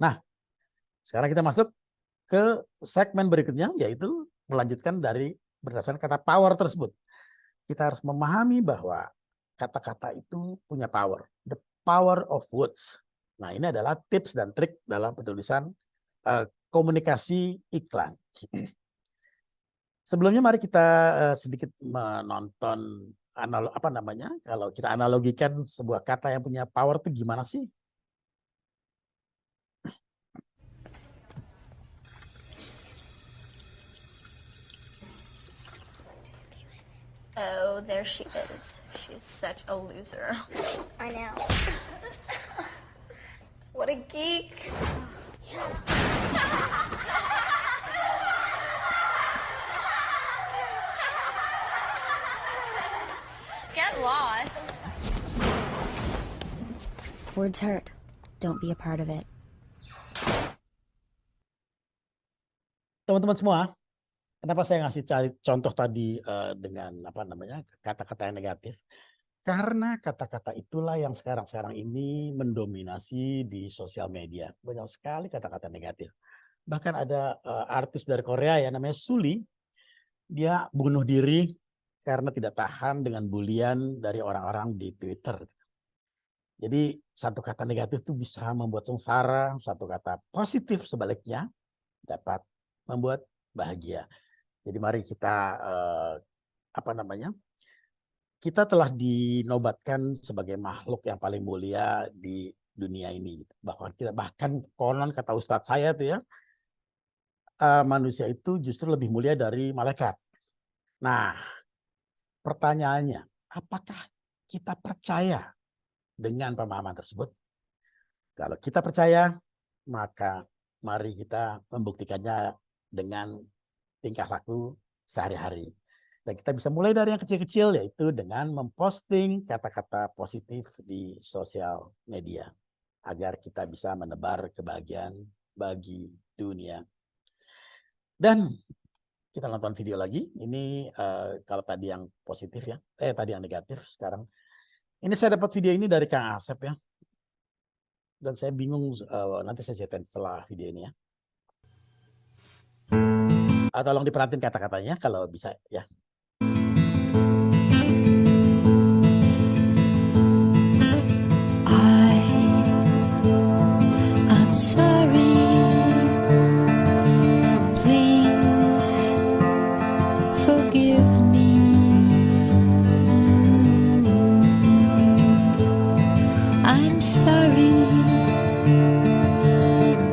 Nah, sekarang kita masuk ke segmen berikutnya, yaitu melanjutkan dari berdasarkan kata power tersebut. Kita harus memahami bahwa kata-kata itu punya power. The power of words. Nah, ini adalah tips dan trik dalam penulisan komunikasi iklan. Sebelumnya mari kita sedikit menonton kalau kita analogikan sebuah kata yang punya power itu gimana sih? Oh, there she is. She's such a loser. I know. What a geek. Get lost. Words hurt. Don't be a part of it. Teman-teman semua, kenapa saya ngasih contoh tadi dengan kata-kata yang negatif? Karena kata-kata itulah yang sekarang ini mendominasi di sosial media. Banyak sekali kata-kata negatif. Bahkan ada artis dari Korea yang namanya Suli, dia bunuh diri karena tidak tahan dengan bulian dari orang-orang di Twitter. Jadi satu kata negatif itu bisa membuat sengsara, satu kata positif sebaliknya dapat membuat bahagia. Jadi mari kita kita telah dinobatkan sebagai makhluk yang paling mulia di dunia ini. Bahkan konon kata Ustadz saya tuh ya, manusia itu justru lebih mulia dari malaikat. Nah, pertanyaannya, apakah kita percaya dengan pemahaman tersebut? Kalau kita percaya, maka mari kita membuktikannya dengan tingkah laku sehari-hari. Dan kita bisa mulai dari yang kecil-kecil, yaitu dengan memposting kata-kata positif di sosial media. Agar kita bisa menebar kebahagiaan bagi dunia. Dan kita nonton video lagi. Ini kalau tadi yang positif ya, tadi yang negatif sekarang. Ini saya dapat video ini dari Kang Asep ya. Dan saya bingung, nanti saya ceritain setelah video ini ya. Tolong diperhatiin kata-katanya kalau bisa ya. I'm sorry, please forgive me. I'm sorry,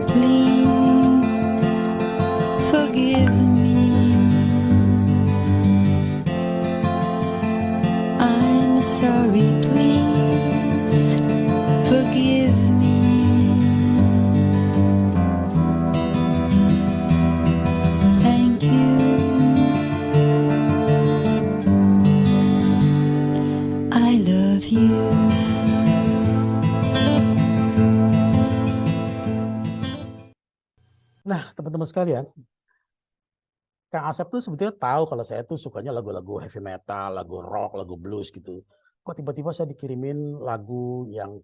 please forgive me. I'm sorry, please forgive me. Thank you. I love you. Nah, teman-teman sekalian, Kang Asep tuh sebetulnya tahu kalau saya tuh sukanya lagu-lagu heavy metal, lagu rock, lagu blues gitu. Kok tiba-tiba saya dikirimin lagu yang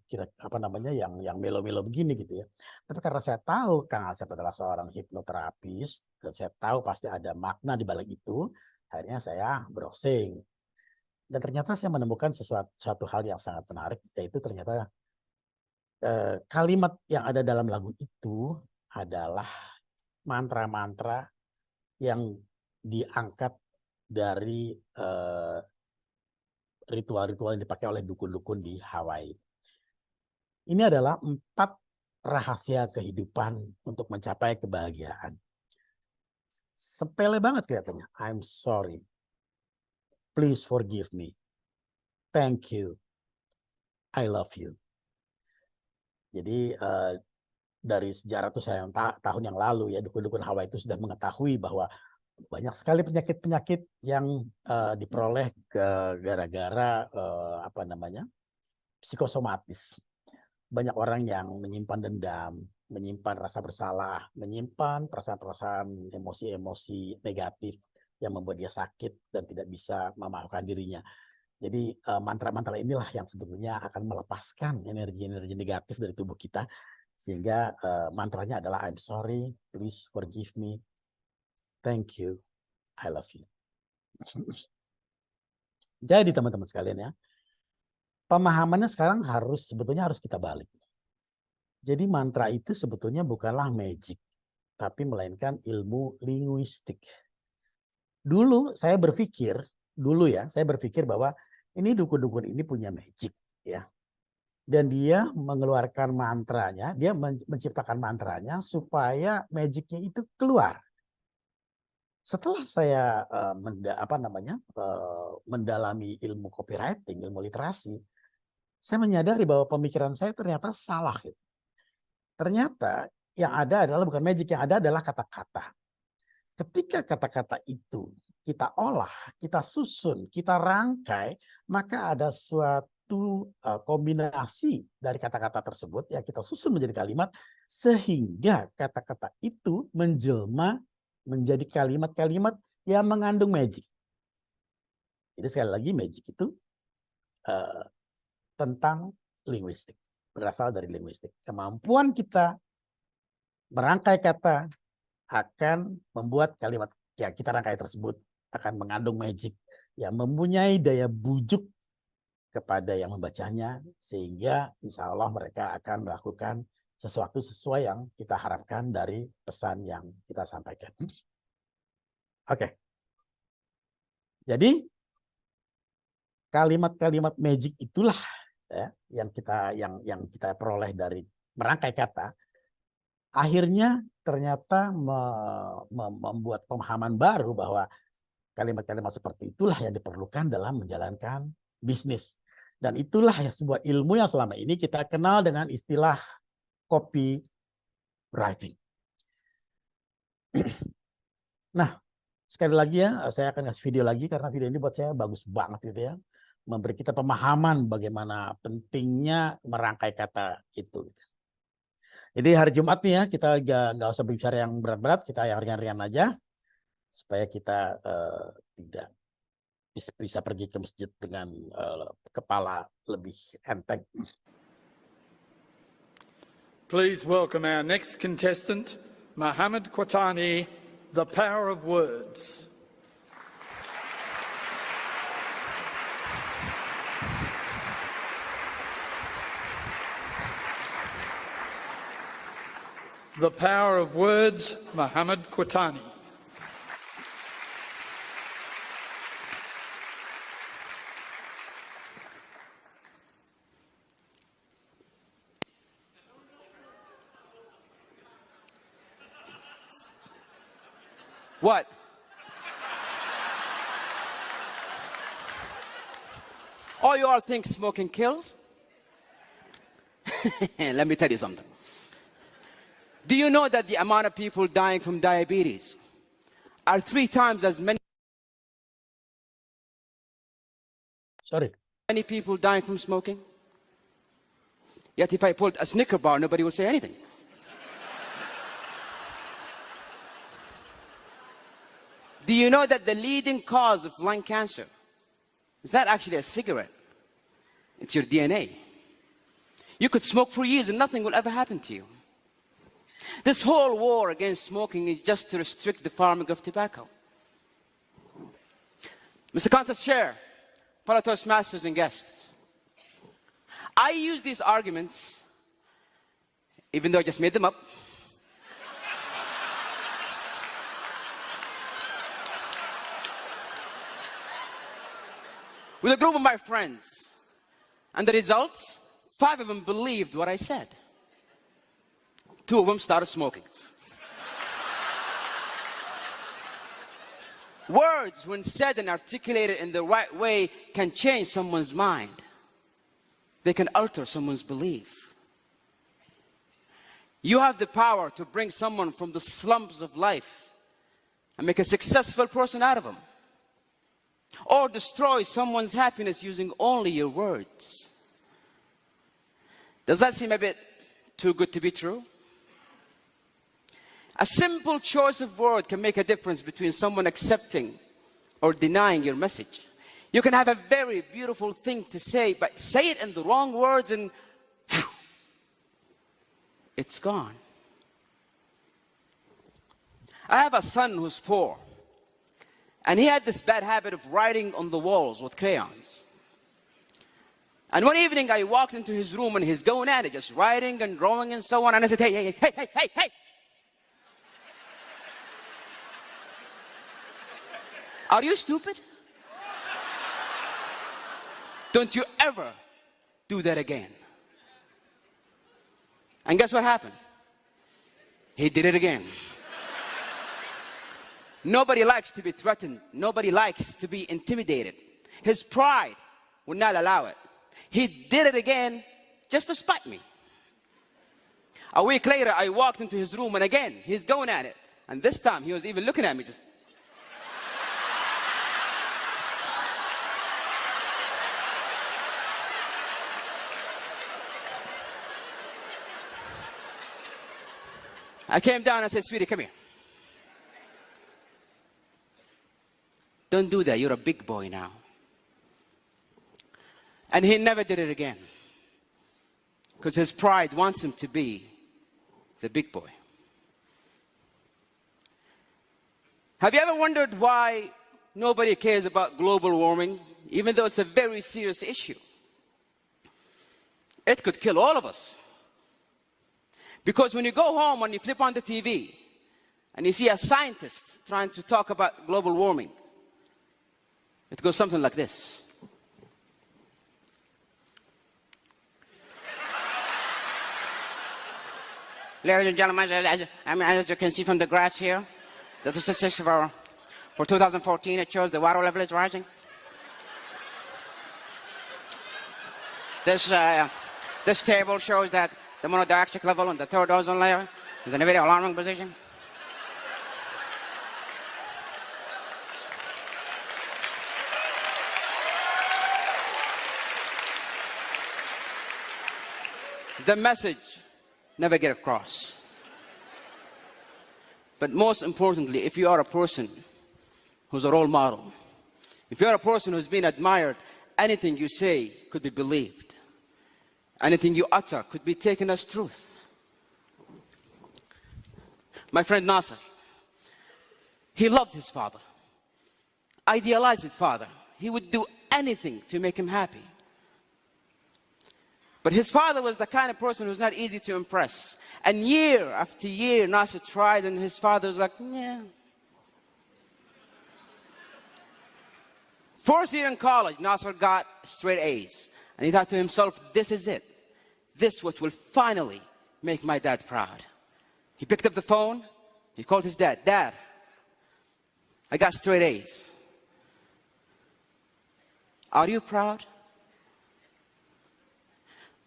yang melo-melo begini gitu ya. Tapi karena saya tahu Kang Asep adalah seorang hipnoterapis dan saya tahu pasti ada makna di balik itu, akhirnya saya browsing. Dan ternyata saya menemukan suatu hal yang sangat menarik, yaitu ternyata kalimat yang ada dalam lagu itu adalah mantra-mantra yang diangkat dari ritual-ritual yang dipakai oleh dukun-dukun di Hawaii. Ini adalah 4 rahasia kehidupan untuk mencapai kebahagiaan. Sepele banget kelihatannya. I'm sorry. Please forgive me. Thank you. I love you. Jadi dari sejarah tahun yang lalu ya, dukun-dukun Hawaii itu sudah mengetahui bahwa banyak sekali penyakit-penyakit yang diperoleh gara-gara psikosomatis. Banyak orang yang menyimpan dendam, menyimpan rasa bersalah, menyimpan perasaan-perasaan emosi-emosi negatif yang membuat dia sakit dan tidak bisa memaafkan dirinya. Jadi mantra-mantra inilah yang sebetulnya akan melepaskan energi-energi negatif dari tubuh kita Sehingga mantranya adalah I'm sorry, please forgive me, thank you, I love you. Jadi teman-teman sekalian ya, pemahamannya sekarang sebetulnya harus kita balik. Jadi mantra itu sebetulnya bukanlah magic, tapi melainkan ilmu linguistik. Dulu saya berpikir bahwa ini dukun-dukun ini punya magic ya. Dan dia mengeluarkan mantranya, dia menciptakan mantranya supaya magicnya itu keluar. Setelah saya mendalami ilmu copywriting, ilmu literasi, saya menyadari bahwa pemikiran saya ternyata salah. Ternyata yang ada adalah bukan magic, yang ada adalah kata-kata. Ketika kata-kata itu kita olah, kita susun, kita rangkai, maka ada suatu kombinasi dari kata-kata tersebut yang kita susun menjadi kalimat, sehingga kata-kata itu menjelma menjadi kalimat-kalimat yang mengandung magic. Jadi sekali lagi magic itu tentang linguistik, berasal dari linguistik. Kemampuan kita merangkai kata akan membuat kalimat yang kita rangkai tersebut akan mengandung magic yang mempunyai daya bujuk kepada yang membacanya, sehingga insya Allah mereka akan melakukan sesuatu sesuai yang kita harapkan dari pesan yang kita sampaikan. Oke. Jadi kalimat-kalimat magic itulah ya, yang kita peroleh dari merangkai kata. Akhirnya ternyata membuat pemahaman baru bahwa kalimat-kalimat seperti itulah yang diperlukan dalam menjalankan bisnis. Dan itulah ya sebuah ilmu yang selama ini kita kenal dengan istilah copywriting. Nah, sekali lagi ya, saya akan kasih video lagi karena video ini buat saya bagus banget gitu ya. Memberi kita pemahaman bagaimana pentingnya merangkai kata itu. Jadi hari Jumat nih ya, kita nggak usah bicara yang berat-berat, kita yang ringan-ringan aja. Supaya kita tidak bisa pergi ke masjid dengan kepala lebih enteng. Please welcome our next contestant, Mohammed Quatani, The Power of Words. The Power of Words, Mohammed Quatani. What? Oh, you all think smoking kills? Let me tell you something. Do you know that the amount of people dying from diabetes are 3 times as many people dying from smoking? Yet if I pulled a Snicker bar, nobody would say anything. Do you know that the leading cause of lung cancer is not actually a cigarette? It's your DNA. You could smoke for years and nothing will ever happen to you. This whole war against smoking is just to restrict the farming of tobacco. Mr. Contest Chair, fellow Toastmasters and guests, I use these arguments, even though I just made them up, with a group of my friends. And the results, 5 of them believed what I said. 2 of them started smoking. Words, when said and articulated in the right way, can change someone's mind. They can alter someone's belief. You have the power to bring someone from the slums of life and make a successful person out of them. Or destroy someone's happiness using only your words. Does that seem a bit too good to be true? A simple choice of word can make a difference between someone accepting or denying your message. You can have a very beautiful thing to say, but say it in the wrong words and it's gone. I have a son who's 4, and he had this bad habit of writing on the walls with crayons. And one evening I walked into his room and he's going at it, just writing and drawing and so on, and I said, hey. Are you stupid? Don't you ever do that again. And guess what happened? He did it again. Nobody likes to be threatened. Nobody likes to be intimidated. His pride would not allow it. He did it again just to spite me. A week later, I walked into his room and again, he's going at it. And this time, he was even looking at me just. I came down and I said, sweetie, come here. Don't do that. You're a big boy now. And he never did it again. Because his pride wants him to be the big boy. Have you ever wondered why nobody cares about global warming, even though it's a very serious issue? It could kill all of us. Because when you go home and you flip on the TV and you see a scientist trying to talk about global warming, it goes something like this. Ladies and gentlemen, as you can see from the graphs here, the statistics for 2014, it shows the water level is rising. This table shows that the monodioxide level on the third ozone layer is in a very alarming position. The message never get across. But most importantly, if you are a person who's a role model, if you are a person who's been admired, anything you say could be believed. Anything you utter could be taken as truth. My friend Nasser, he loved his father, idealized his father. He would do anything to make him happy. But his father was the kind of person who's not easy to impress. And year after year, Nasser tried, and his father was like, yeah. First year in college, Nasser got straight A's. And he thought to himself, this is it. This what will finally make my dad proud. He picked up the phone. He called his dad. Dad, I got straight A's. Are you proud?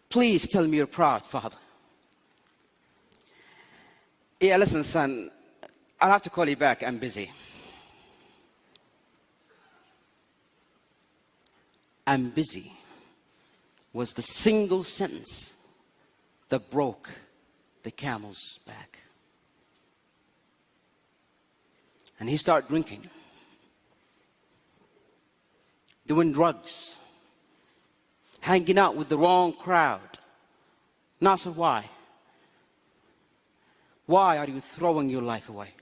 Please tell me you're proud, Father. Yeah, listen, son, I'll have to call you back. I'm busy. I'm busy was the single sentence that broke the camel's back. And he started drinking, doing drugs, hanging out with the wrong crowd. Nasser, why? Why are you throwing your life away?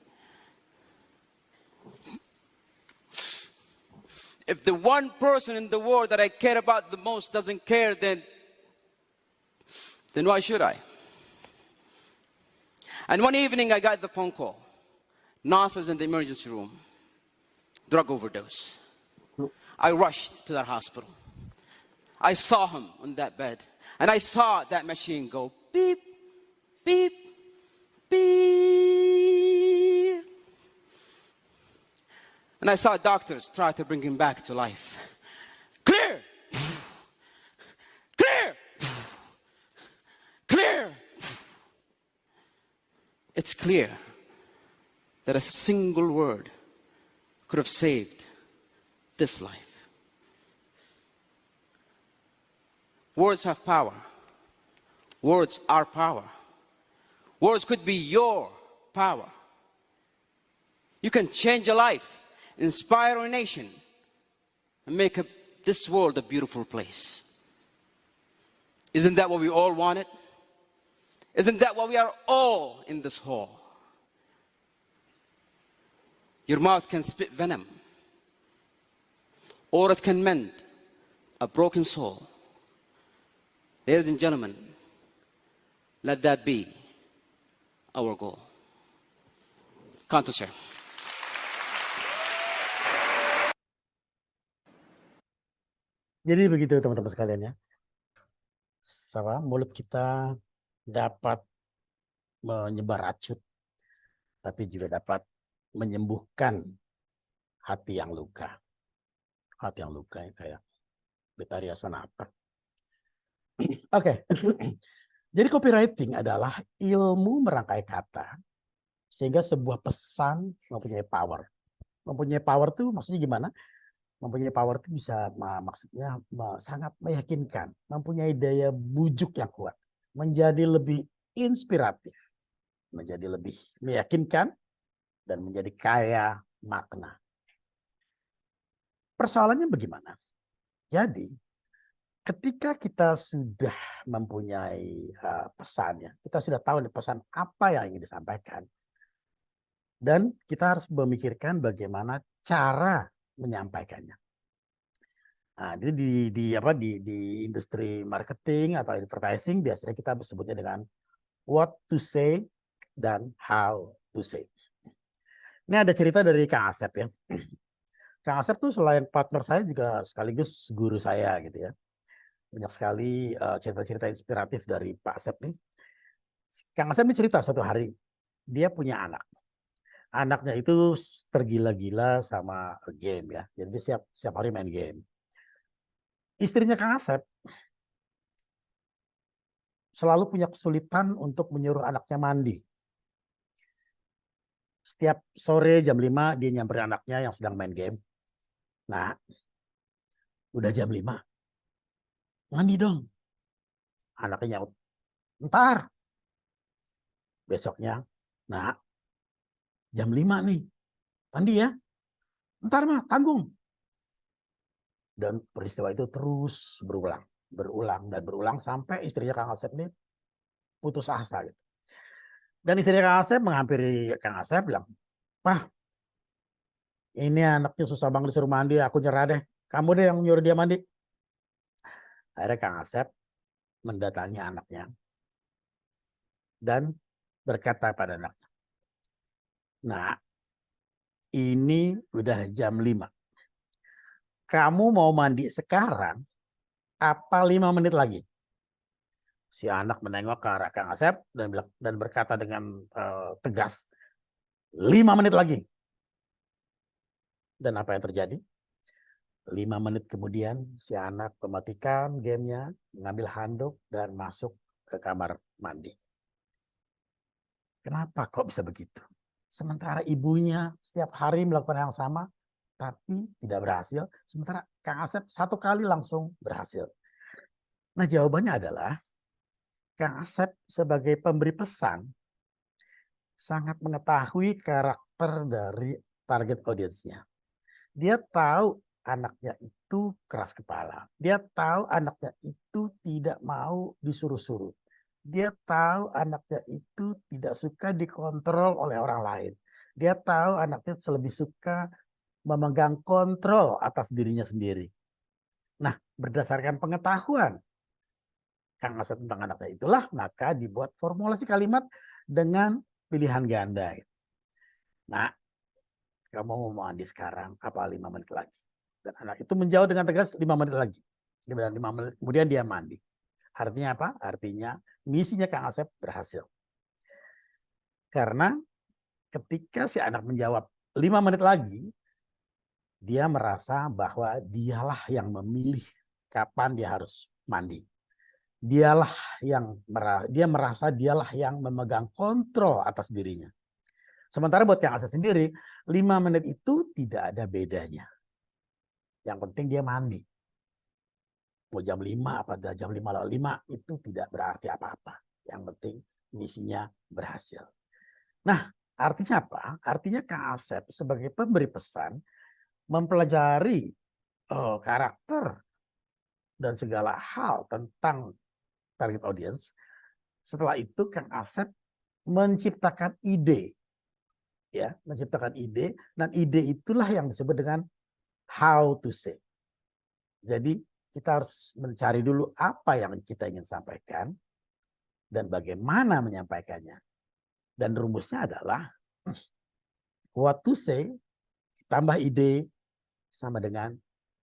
If the one person in the world that I care about the most doesn't care, then why should I? And one evening I got the phone call. Nasser's in the emergency room. Drug overdose. I rushed to that hospital. I saw him on that bed. And I saw that machine go beep, beep, beep. And I saw doctors try to bring him back to life. Clear! Clear! Clear! It's clear that a single word could have saved this life. Words have power. Words are power. Words could be your power. You can change a life, inspire a nation, and make this world a beautiful place. Isn't that what we all wanted? Isn't that why we are all in this hall? Your mouth can spit venom, or it can mend a broken soul. Ladies and gentlemen, let that be our goal. Counter, sir. Jadi begitu teman-teman sekalian ya. Mulut kita dapat menyebar racun, tapi juga dapat menyembuhkan hati yang luka. Hati yang luka ya, kayak Betharia Sonata. Oke. Jadi copywriting adalah ilmu merangkai kata sehingga sebuah pesan mempunyai power. Mempunyai power tuh maksudnya gimana? Mempunyai power itu bisa maksudnya sangat meyakinkan, mempunyai daya bujuk yang kuat, menjadi lebih inspiratif, menjadi lebih meyakinkan, dan menjadi kaya makna. Persoalannya bagaimana? Jadi, ketika kita sudah mempunyai pesannya, kita sudah tahu nih pesan apa yang ingin disampaikan, dan kita harus memikirkan bagaimana cara menyampaikannya. Nah, di industri marketing atau advertising biasanya kita sebutnya dengan what to say dan how to say. Ini ada cerita dari Kang Asep ya. Kang Asep tuh selain partner saya juga sekaligus guru saya gitu ya. Banyak sekali cerita-cerita inspiratif dari Pak Asep nih. Kang Asep ini cerita suatu hari dia punya anak. Anaknya itu tergila-gila sama game ya. Jadi dia siap hari main game. Istrinya Kang Asep selalu punya kesulitan untuk menyuruh anaknya mandi. Setiap sore jam 5 dia nyamperin anaknya yang sedang main game. Nah, udah jam 5. Mandi dong. Anaknya nyaut. Ntar. Besoknya, nah, jam 5 nih. Mandi ya. Ntar mah, tanggung. Dan peristiwa itu terus berulang sampai istrinya Kang Asep ini putus asa gitu. Dan istrinya Kang Asep menghampiri Kang Asep bilang, "Pak, ini anaknya susah banget disuruh mandi, aku nyerah deh. Kamu deh yang nyuruh dia mandi." Akhirnya Kang Asep mendatangi anaknya dan berkata pada anaknya, "Nah, ini udah jam 5. Kamu mau mandi sekarang apa 5 menit lagi?" Si anak menengok ke arah Kang Asep dan berkata dengan tegas, 5 menit lagi. Dan apa yang terjadi? 5 menit kemudian si anak mematikan gamenya, mengambil handuk dan masuk ke kamar mandi. Kenapa kok bisa begitu? Sementara ibunya setiap hari melakukan yang sama, tapi tidak berhasil. Sementara Kang Asep 1 kali langsung berhasil. Nah, jawabannya adalah Kang Asep sebagai pemberi pesan sangat mengetahui karakter dari target audiensnya. Dia tahu anaknya itu keras kepala. Dia tahu anaknya itu tidak mau disuruh-suruh. Dia tahu anaknya itu tidak suka dikontrol oleh orang lain. Dia tahu anaknya lebih suka memegang kontrol atas dirinya sendiri. Nah, berdasarkan pengetahuan Kang Asep tentang anaknya itulah, maka dibuat formulasi kalimat dengan pilihan ganda. Nah, kamu mau mandi sekarang apa 5 menit lagi? Dan anak itu menjawab dengan tegas 5 menit lagi. 5 menit kemudian dia mandi. Artinya apa? Artinya misinya Kang Asep berhasil. Karena ketika si anak menjawab 5 menit lagi, dia merasa bahwa dialah yang memilih kapan dia harus mandi. Dia merasa dialah yang memegang kontrol atas dirinya. Sementara buat Kang Asep sendiri, 5 menit itu tidak ada bedanya. Yang penting dia mandi. Mau jam 5 apa jam 5:05 itu tidak berarti apa-apa. Yang penting misinya berhasil. Nah, artinya apa? Artinya Kang Asep sebagai pemberi pesan mempelajari karakter dan segala hal tentang target audience Setelah itu Kang Asep menciptakan ide, ya, menciptakan ide, dan ide itulah yang disebut dengan how to say. Jadi kita harus mencari dulu apa yang kita ingin sampaikan dan bagaimana menyampaikannya. Dan rumusnya adalah what to say tambah ide sama dengan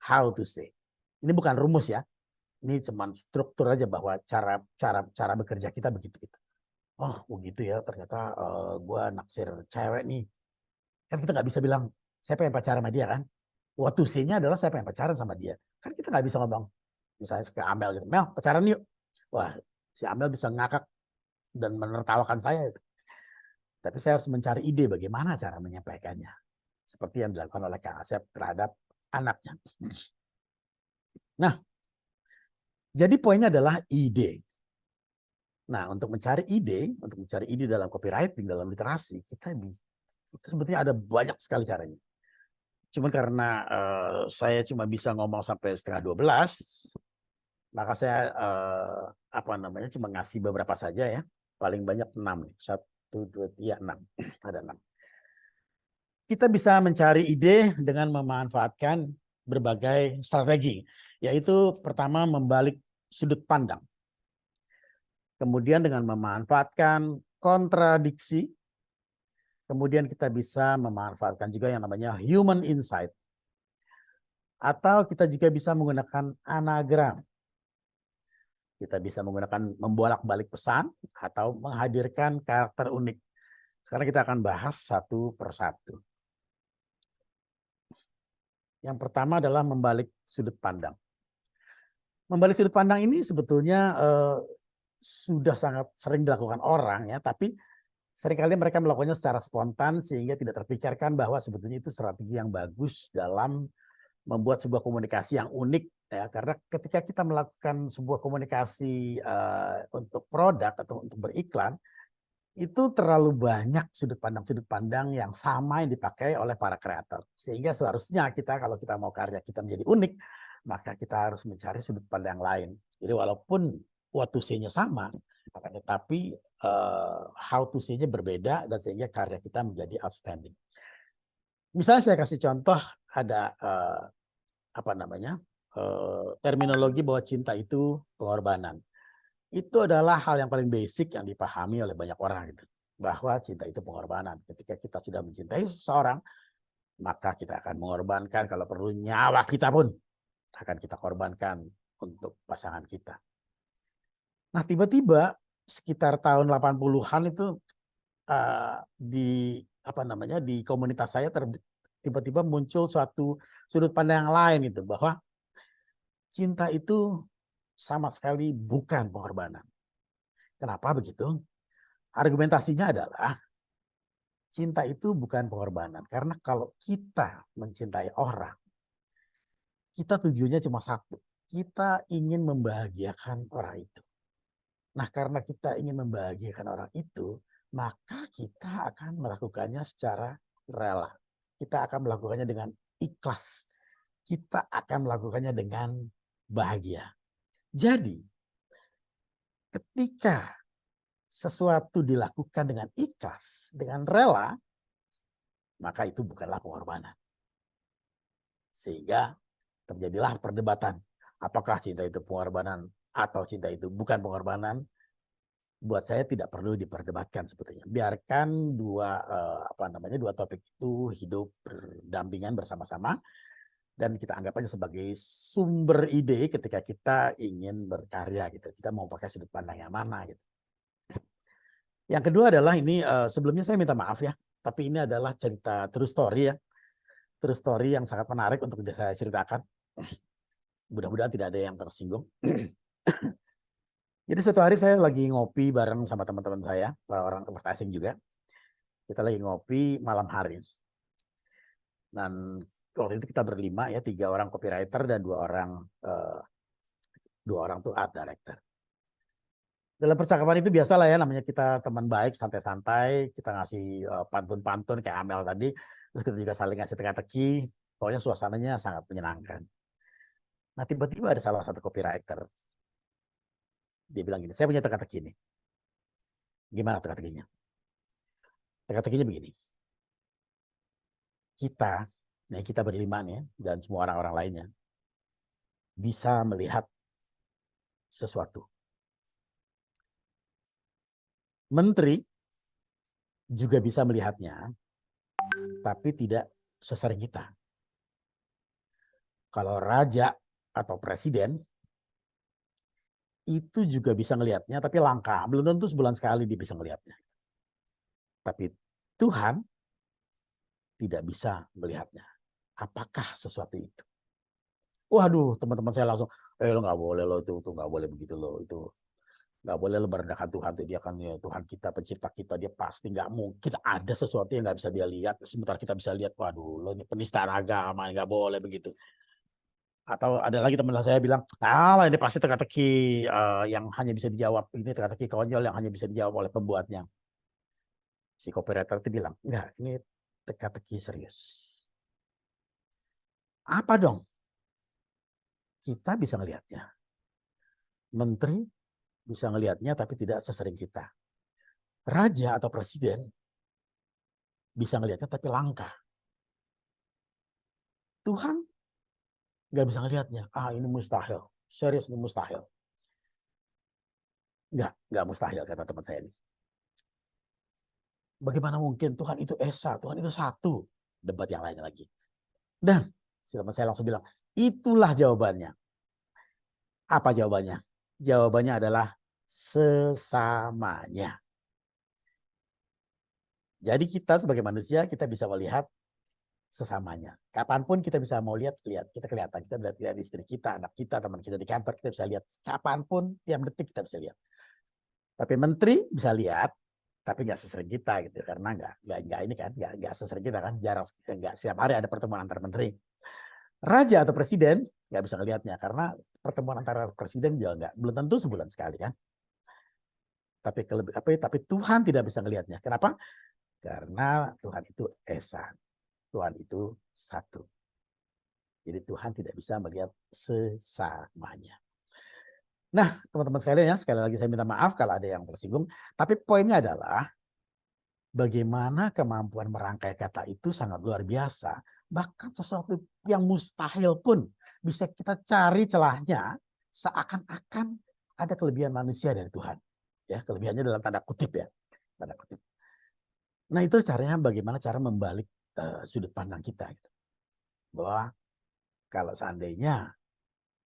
how to say. Ini bukan rumus ya. Ini cuma struktur aja bahwa cara bekerja kita begitu gitu. Oh begitu ya, ternyata gue naksir cewek nih. Kan kita nggak bisa bilang saya pengen pacaran sama dia kan. What to say-nya adalah saya pengen pacaran sama dia. Kan kita nggak bisa ngomong. Misalnya ke Amel gitu, Mel pacaran yuk. Wah si Amel bisa ngakak dan menertawakan saya. Tapi saya harus mencari ide bagaimana cara menyampaikannya. Seperti yang dilakukan oleh Kang Asep terhadap anaknya. Nah, jadi poinnya adalah ide. Nah, untuk mencari ide dalam copywriting, dalam literasi, itu sebetulnya ada banyak sekali caranya. Cuman karena saya cuma bisa ngomong sampai 11:30, maka saya cuma ngasih beberapa saja ya. Paling banyak 6 nih. 1, 2, 3, 6. Ada 6. Kita bisa mencari ide dengan memanfaatkan berbagai strategi, yaitu pertama membalik sudut pandang. Kemudian dengan memanfaatkan kontradiksi, kemudian kita bisa memanfaatkan juga yang namanya human insight. Atau kita juga bisa menggunakan anagram. Kita bisa menggunakan membolak-balik pesan atau menghadirkan karakter unik. Sekarang kita akan bahas satu persatu. Yang pertama adalah membalik sudut pandang. Membalik sudut pandang ini sebetulnya sudah sangat sering dilakukan orang ya, tapi seringkali mereka melakukannya secara spontan sehingga tidak terpikirkan bahwa sebetulnya itu strategi yang bagus dalam membuat sebuah komunikasi yang unik ya, karena ketika kita melakukan sebuah komunikasi untuk produk atau untuk beriklan, itu terlalu banyak sudut pandang yang sama yang dipakai oleh para kreator. Sehingga seharusnya kita kalau kita mau karya kita menjadi unik, maka kita harus mencari sudut pandang lain. Jadi walaupun what to say-nya sama, tetapi how to say-nya berbeda dan sehingga karya kita menjadi outstanding. Misalnya saya kasih contoh ada terminologi bahwa cinta itu pengorbanan. Itu adalah hal yang paling basic yang dipahami oleh banyak orang gitu. Bahwa cinta itu pengorbanan. Ketika kita sudah mencintai seseorang, maka kita akan mengorbankan kalau perlu nyawa kita pun akan kita korbankan untuk pasangan kita. Nah, tiba-tiba sekitar tahun 80-an itu di komunitas saya tiba-tiba muncul suatu sudut pandang yang lain gitu, bahwa cinta itu sama sekali bukan pengorbanan. Kenapa begitu? Argumentasinya adalah cinta itu bukan pengorbanan. Karena kalau kita mencintai orang, kita tujuannya cuma satu. Kita ingin membahagiakan orang itu. Nah, karena kita ingin membahagiakan orang itu, maka kita akan melakukannya secara rela. Kita akan melakukannya dengan ikhlas. Kita akan melakukannya dengan bahagia. Jadi, ketika sesuatu dilakukan dengan ikhlas, dengan rela, maka itu bukanlah pengorbanan. Sehingga terjadilah perdebatan. Apakah cinta itu pengorbanan atau cinta itu bukan pengorbanan? Buat saya tidak perlu diperdebatkan sebetulnya. Biarkan dua topik itu hidup berdampingan bersama-sama. Dan kita anggap aja sebagai sumber ide ketika kita ingin berkarya gitu. Kita mau pakai sudut pandang yang mana gitu. Yang kedua adalah ini sebelumnya saya minta maaf ya, tapi ini adalah cerita true story ya. True story yang sangat menarik untuk saya ceritakan. Mudah-mudahan tidak ada yang tersinggung. Jadi suatu hari saya lagi ngopi bareng sama teman-teman saya, para orang advertising juga. Kita lagi ngopi malam hari. Dan waktu itu kita berlima ya, 3 orang copywriter dan 2 orang tuh art director. Dalam percakapan itu biasalah ya, namanya kita teman baik, santai-santai, kita ngasih pantun-pantun kayak Amel tadi, terus kita juga saling ngasih teka-teki, pokoknya suasananya sangat menyenangkan. Nah tiba-tiba ada salah satu copywriter, dia bilang gini, saya punya teka-teki nih, Gimana teka-tekinya? Teka-tekinya begini. Kita berlima nih, dan semua orang-orang lainnya, bisa melihat sesuatu. Menteri juga bisa melihatnya, tapi tidak sesering kita. Kalau raja atau presiden, itu juga bisa melihatnya, tapi langka. Belum tentu sebulan sekali dia bisa melihatnya. Tapi Tuhan tidak bisa melihatnya. Apakah sesuatu itu? Waduh, teman-teman saya langsung, lo nggak boleh lo itu nggak boleh begitu lo itu nggak boleh lo merendahkan Tuhan tuh, dia kan ya, Tuhan kita, pencipta kita, dia pasti nggak mungkin ada sesuatu yang nggak bisa dia lihat. Sementara kita bisa lihat, waduh, lo ini penistaan agama, nggak boleh begitu. Atau ada lagi teman saya bilang, ini pasti teka-teki yang hanya bisa dijawab, ini teka-teki konyol yang hanya bisa dijawab oleh pembuatnya. Si copywriter itu bilang, enggak, ini teka-teki serius. Apa dong? Kita bisa ngelihatnya. Menteri bisa ngelihatnya, tapi tidak sesering kita. Raja atau presiden bisa ngelihatnya, tapi langka. Tuhan nggak bisa ngelihatnya. Ini mustahil. Serius, ini mustahil. Nggak mustahil, kata teman saya ini. Bagaimana mungkin? Tuhan itu esa, Tuhan itu satu. Debat yang lain lagi. Dan si teman saya langsung bilang, itulah jawabannya. Apa jawabannya? Jawabannya adalah sesamanya. Jadi kita sebagai manusia, kita bisa melihat sesamanya. Kapanpun kita bisa mau lihat, kita kelihatan. Kita bisa lihat istri kita, anak kita, teman kita di kantor, kita bisa lihat. Kapanpun, tiap detik kita bisa lihat. Tapi menteri bisa lihat, tapi nggak sesering kita gitu. Karena nggak sesering kita kan, jarang, nggak setiap hari ada pertemuan antar menteri. Raja atau presiden nggak bisa ngelihatnya, karena pertemuan antara presiden juga belum tentu sebulan sekali kan. Tapi Tuhan tidak bisa ngelihatnya. Kenapa? Karena Tuhan itu esa. Tuhan itu satu. Jadi Tuhan tidak bisa melihat sesamanya. Nah, teman-teman sekalian ya, sekali lagi saya minta maaf kalau ada yang tersinggung. Tapi poinnya adalah bagaimana kemampuan merangkai kata itu sangat luar biasa. Bahkan sesuatu yang mustahil pun bisa kita cari celahnya, seakan-akan ada kelebihan manusia dari Tuhan. Ya, kelebihannya dalam tanda kutip ya. Tanda kutip. Nah, itu caranya bagaimana cara membalik sudut pandang kita. Gitu. Bahwa kalau seandainya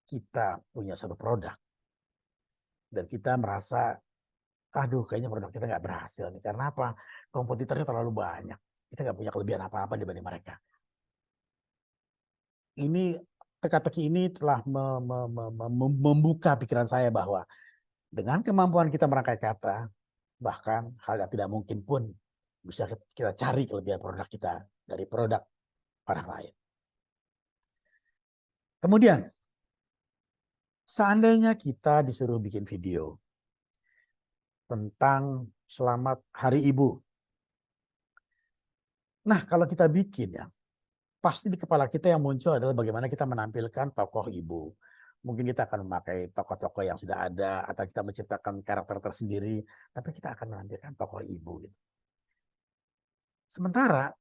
kita punya satu produk dan kita merasa, aduh kayaknya produk kita nggak berhasil nih. Karena apa? Kompetitornya terlalu banyak. Kita nggak punya kelebihan apa-apa dibanding mereka. Ini teka-teki ini telah membuka pikiran saya bahwa dengan kemampuan kita merangkai kata, bahkan hal yang tidak mungkin pun bisa kita cari kelebihan produk kita dari produk orang lain. Kemudian, seandainya kita disuruh bikin video tentang Selamat Hari Ibu. Nah, kalau kita bikin ya, pasti di kepala kita yang muncul adalah bagaimana kita menampilkan tokoh ibu. Mungkin kita akan memakai tokoh-tokoh yang sudah ada, atau kita menciptakan karakter tersendiri, tapi kita akan menampilkan tokoh ibu. Gitu. Sementara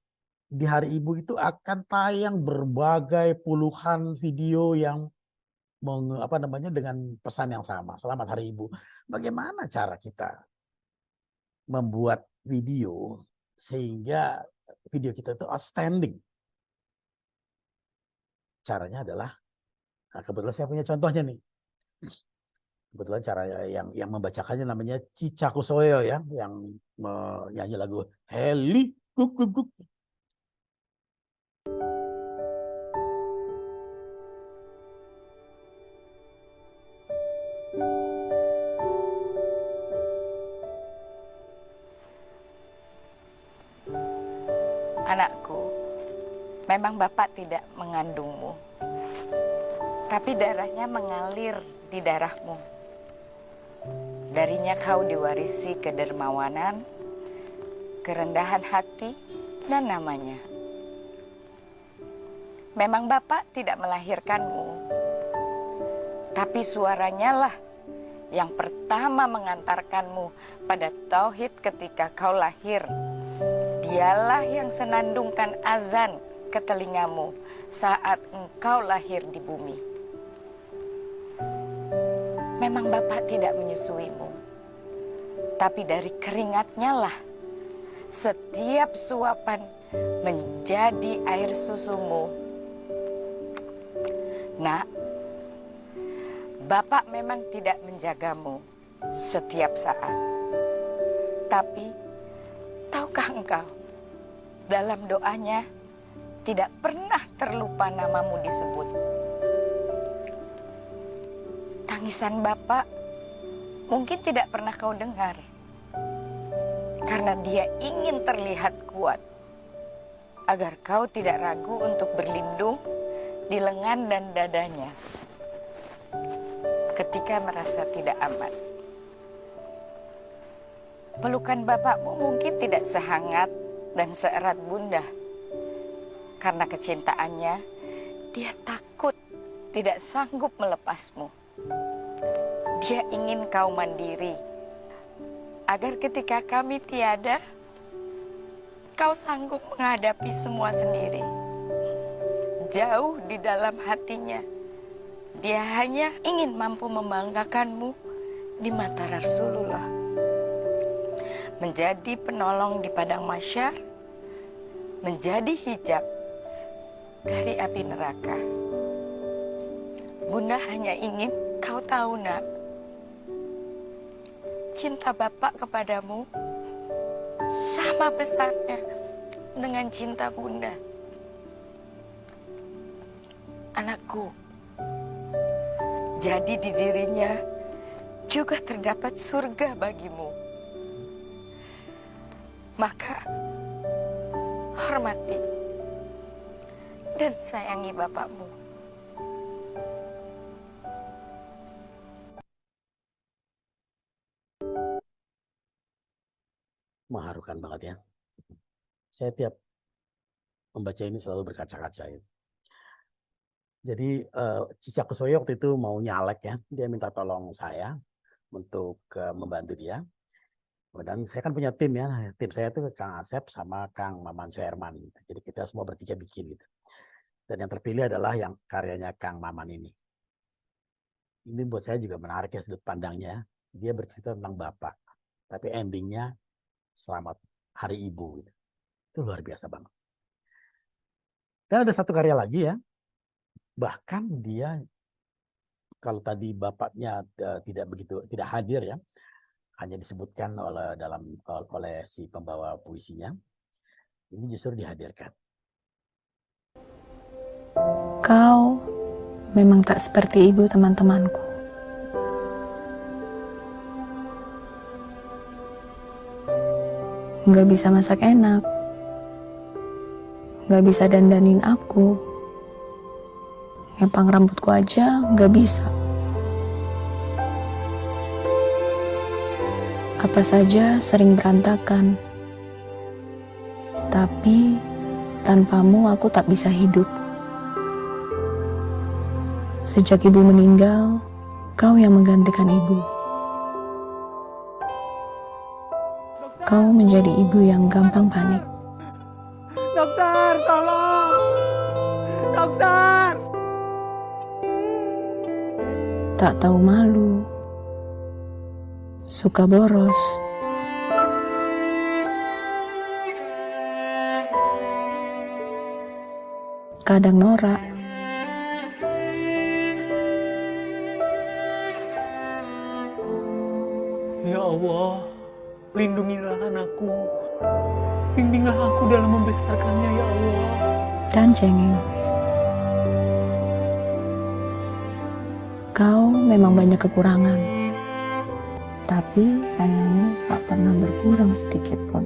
di hari ibu itu akan tayang berbagai puluhan video yang dengan pesan yang sama. Selamat Hari Ibu. Bagaimana cara kita membuat video sehingga video kita itu outstanding? Caranya adalah, kebetulan saya punya contohnya nih. Kebetulan cara yang membacakannya namanya Cica Kusoyo ya, yang menyanyi lagu Heli Guk Guk Guk. Anakku, memang Bapak tidak mengandungmu, tapi darahnya mengalir di darahmu. Darinya kau diwarisi kedermawanan, kerendahan hati, dan namanya. Memang Bapak tidak melahirkanmu, tapi suaranya lah yang pertama mengantarkanmu pada tauhid ketika kau lahir. Dialah yang senandungkan azan ke telingamu saat engkau lahir di bumi. Memang Bapak tidak menyusuimu, tapi dari keringatnya lah setiap suapan menjadi air susumu. Nak, Bapak memang tidak menjagamu setiap saat. Tapi, tahukah engkau, dalam doanya tidak pernah terlupa namamu disebut. Tangisan Bapak mungkin tidak pernah kau dengar, karena dia ingin terlihat kuat, agar kau tidak ragu untuk berlindung di lengan dan dadanya ketika merasa tidak aman. Pelukan bapakmu mungkin tidak sehangat dan seerat bunda. Karena kecintaannya, dia takut tidak sanggup melepasmu. Dia ingin kau mandiri, agar ketika kami tiada, kau sanggup menghadapi semua sendiri. Jauh di dalam hatinya, dia hanya ingin mampu membanggakanmu di mata Rasulullah. Menjadi penolong di padang mahsyar, menjadi hijab dari api neraka. Bunda hanya ingin kau tahu, nak, cinta Bapak kepadamu sama besarnya dengan cinta Bunda. Anakku, jadi di dirinya juga terdapat surga bagimu. Maka hormati dan sayangi bapakmu. Mengharukan banget ya. Saya tiap membaca ini selalu berkaca-kaca ya. Jadi Cica Kusoyo waktu itu mau nyalek ya, dia minta tolong saya untuk membantu dia. Dan saya kan punya tim ya, tim saya itu Kang Asep sama Kang Maman Suherman. Jadi kita semua bertiga bikin gitu. Dan yang terpilih adalah yang karyanya Kang Maman ini. Ini buat saya juga menarik ya sudut pandangnya. Dia bercerita tentang Bapak, tapi endingnya selamat Hari Ibu. Gitu. Itu luar biasa banget. Dan ada satu karya lagi ya. Bahkan dia, kalau tadi bapaknya tidak hadir ya, hanya disebutkan oleh si pembawa puisinya, ini justru dihadirkan. Kau memang tak seperti ibu teman-temanku. Nggak bisa masak enak, nggak bisa dandanin aku, ngepang rambutku aja nggak bisa. Apa saja sering berantakan. Tapi tanpamu aku tak bisa hidup. Sejak ibu meninggal, kau yang menggantikan ibu. Kau menjadi ibu yang gampang panik. Dokter, tolong! Dokter! Tak tahu malu, suka boros. Kadang norak. Ya Allah, lindungilah anakku. Bimbinglah aku dalam membesarkannya, ya Allah. Dan cengeng. Kau memang banyak kekurangan. Tapi sayangmu tak pernah berkurang sedikit pun.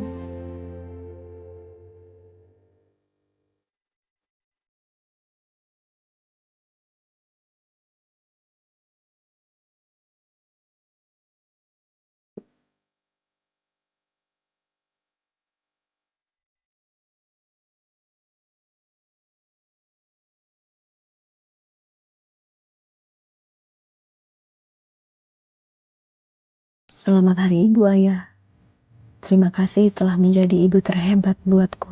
Selamat Hari Ibu, Ayah. Terima kasih telah menjadi ibu terhebat buatku.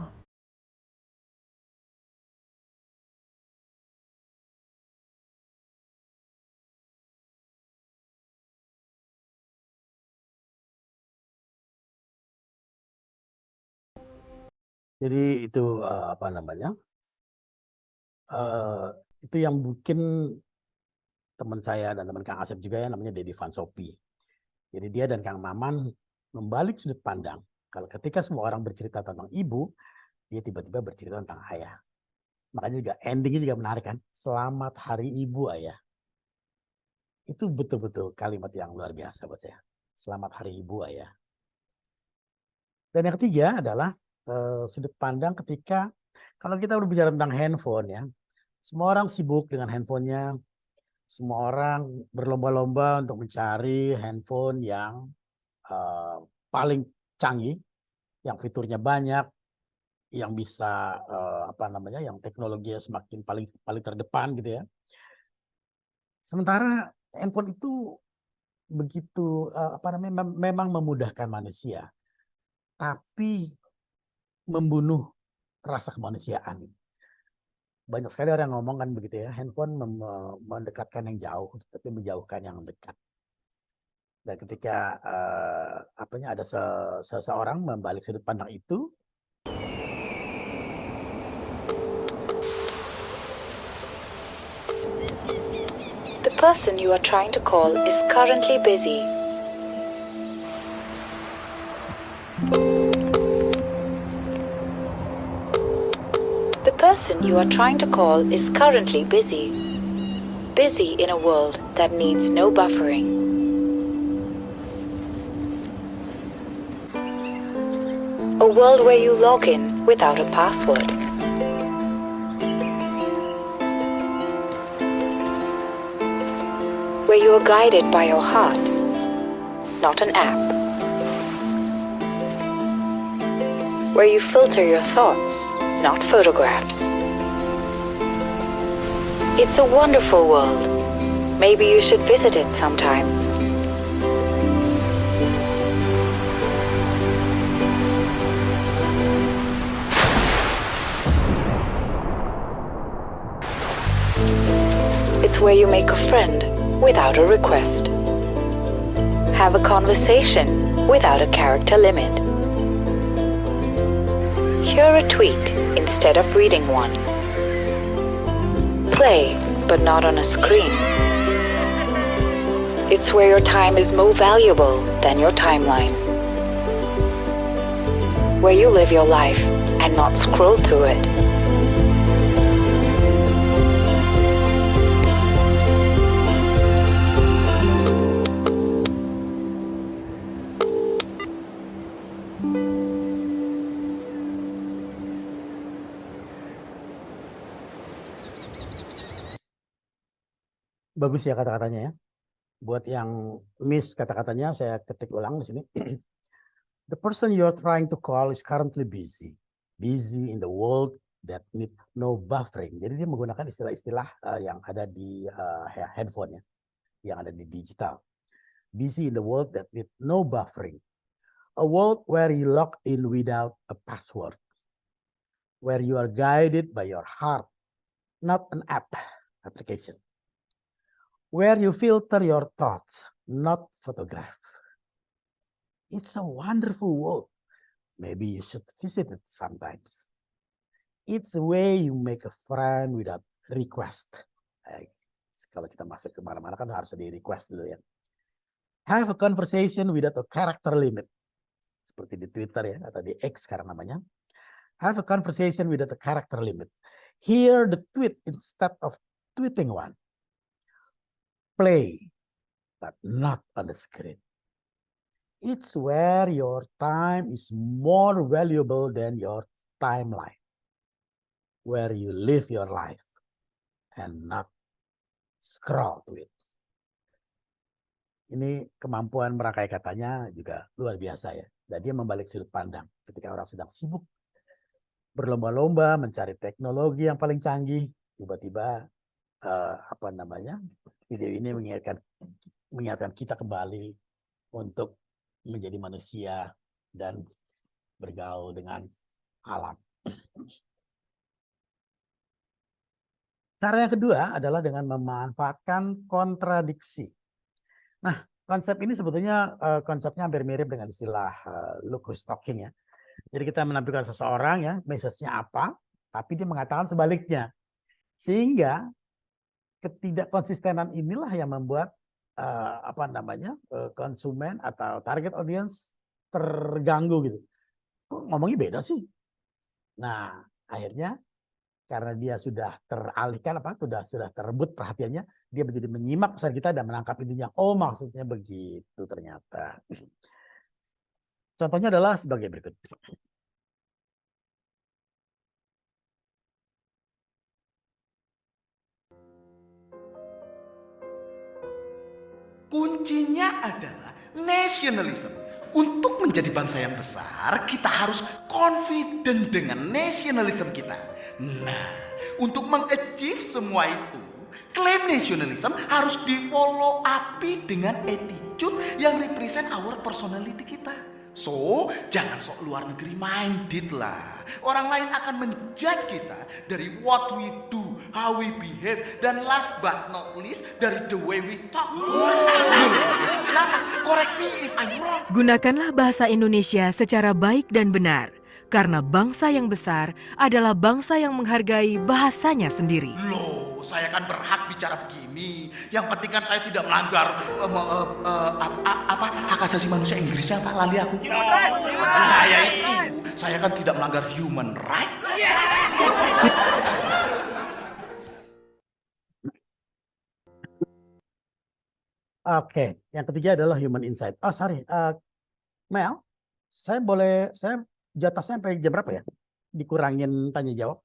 Jadi itu apa namanya? Itu yang mungkin teman saya dan teman Kang Asep juga ya, namanya Dedi Van Sopi. Jadi dia dan Kang Maman membalik sudut pandang. Kalau ketika semua orang bercerita tentang ibu, dia tiba-tiba bercerita tentang ayah. Makanya juga endingnya juga menarik kan. Selamat Hari Ibu, Ayah. Itu betul-betul kalimat yang luar biasa buat saya. Selamat Hari Ibu, Ayah. Dan yang ketiga adalah sudut pandang ketika kalau kita berbicara tentang handphone ya. Semua orang sibuk dengan handphonenya. Semua orang berlomba-lomba untuk mencari handphone yang paling canggih, yang fiturnya banyak, yang bisa apa namanya, yang teknologinya semakin paling terdepan gitu ya. Sementara handphone itu begitu apa namanya, memang memudahkan manusia, tapi membunuh rasa kemanusiaan. Banyak sekali orang ngomong kan begitu ya, handphone mendekatkan yang jauh, tapi menjauhkan yang dekat. Dan ketika ada seseorang membalik sudut pandang itu, the person you are trying to call is currently busy. The person you are trying to call is currently busy. Busy in a world that needs no buffering. A world where you log in without a password. Where you are guided by your heart, not an app. Where you filter your thoughts, not photographs. It's a wonderful world. Maybe you should visit it sometime. It's where you make a friend without a request. Have a conversation without a character limit. Hear a tweet instead of reading one. Play, but not on a screen. It's where your time is more valuable than your timeline. Where you live your life and not scroll through it. bagus ya kata-katanya ya. Buat yang miss kata-katanya, saya ketik ulang di sini. The person you're trying to call is currently busy. Busy in the world that need no buffering. Jadi dia menggunakan istilah-istilah yang ada di handphone ya, yang ada di digital. Busy in the world that need no buffering. A world where you log in without a password. Where you are guided by your heart, not an application. Where you filter your thoughts, not photograph. It's a wonderful world. Maybe you should visit it sometimes. It's the way you make a friend without request. Kalau kita masuk ke mana-mana kan harus di request dulu ya. Have a conversation without a character limit. Seperti di Twitter ya, atau di X sekarang namanya. Have a conversation without a character limit. Hear the tweet instead of tweeting one. Play, but not on the screen. It's where your time is more valuable than your timeline. Where you live your life and not scroll to it. Ini kemampuan merangkai katanya juga luar biasa ya. Dan dia membalik sudut pandang ketika orang sedang sibuk berlomba-lomba mencari teknologi yang paling canggih, tiba-tiba video ini mengingatkan kita kembali untuk menjadi manusia dan bergaul dengan alam. Cara yang kedua adalah dengan memanfaatkan kontradiksi. Nah, konsep ini sebetulnya konsepnya hampir mirip dengan istilah look who's talking ya. Jadi kita menampilkan seseorang ya, message-nya apa, tapi dia mengatakan sebaliknya. Sehingga ketidakkonsistenan inilah yang membuat konsumen atau target audience terganggu gitu. Kok ngomongnya beda sih? Nah, akhirnya karena dia sudah teralihkan sudah terebut perhatiannya, dia menjadi menyimak pesan kita dan menangkap intinya. Oh, maksudnya begitu ternyata. Contohnya adalah sebagai berikut. Kuncinya adalah nationalism. Untuk menjadi bangsa yang besar, kita harus confident dengan nationalism kita. Nah, untuk mengachieve semua itu, klaim nationalism harus di-follow upi dengan attitude yang represent our personality kita. So, jangan sok luar negeri minded lah. Orang lain akan menjudge kita dari what we do, how we behave, dan last but not least, dari the way we talk. Correct me if I'm wrong. Gunakanlah bahasa Indonesia secara baik dan benar, karena bangsa yang besar adalah bangsa yang menghargai bahasanya sendiri. Loh, saya kan berhak bicara begini. Yang penting kan saya tidak melanggar hak asasi manusia Inggrisnya, Pak, lali aku. Saya kan tidak melanggar human right. Oke, yang ketiga adalah human insight. Oh, sorry. Mel, saya jatah sampai jam berapa ya? Dikurangin tanya jawab.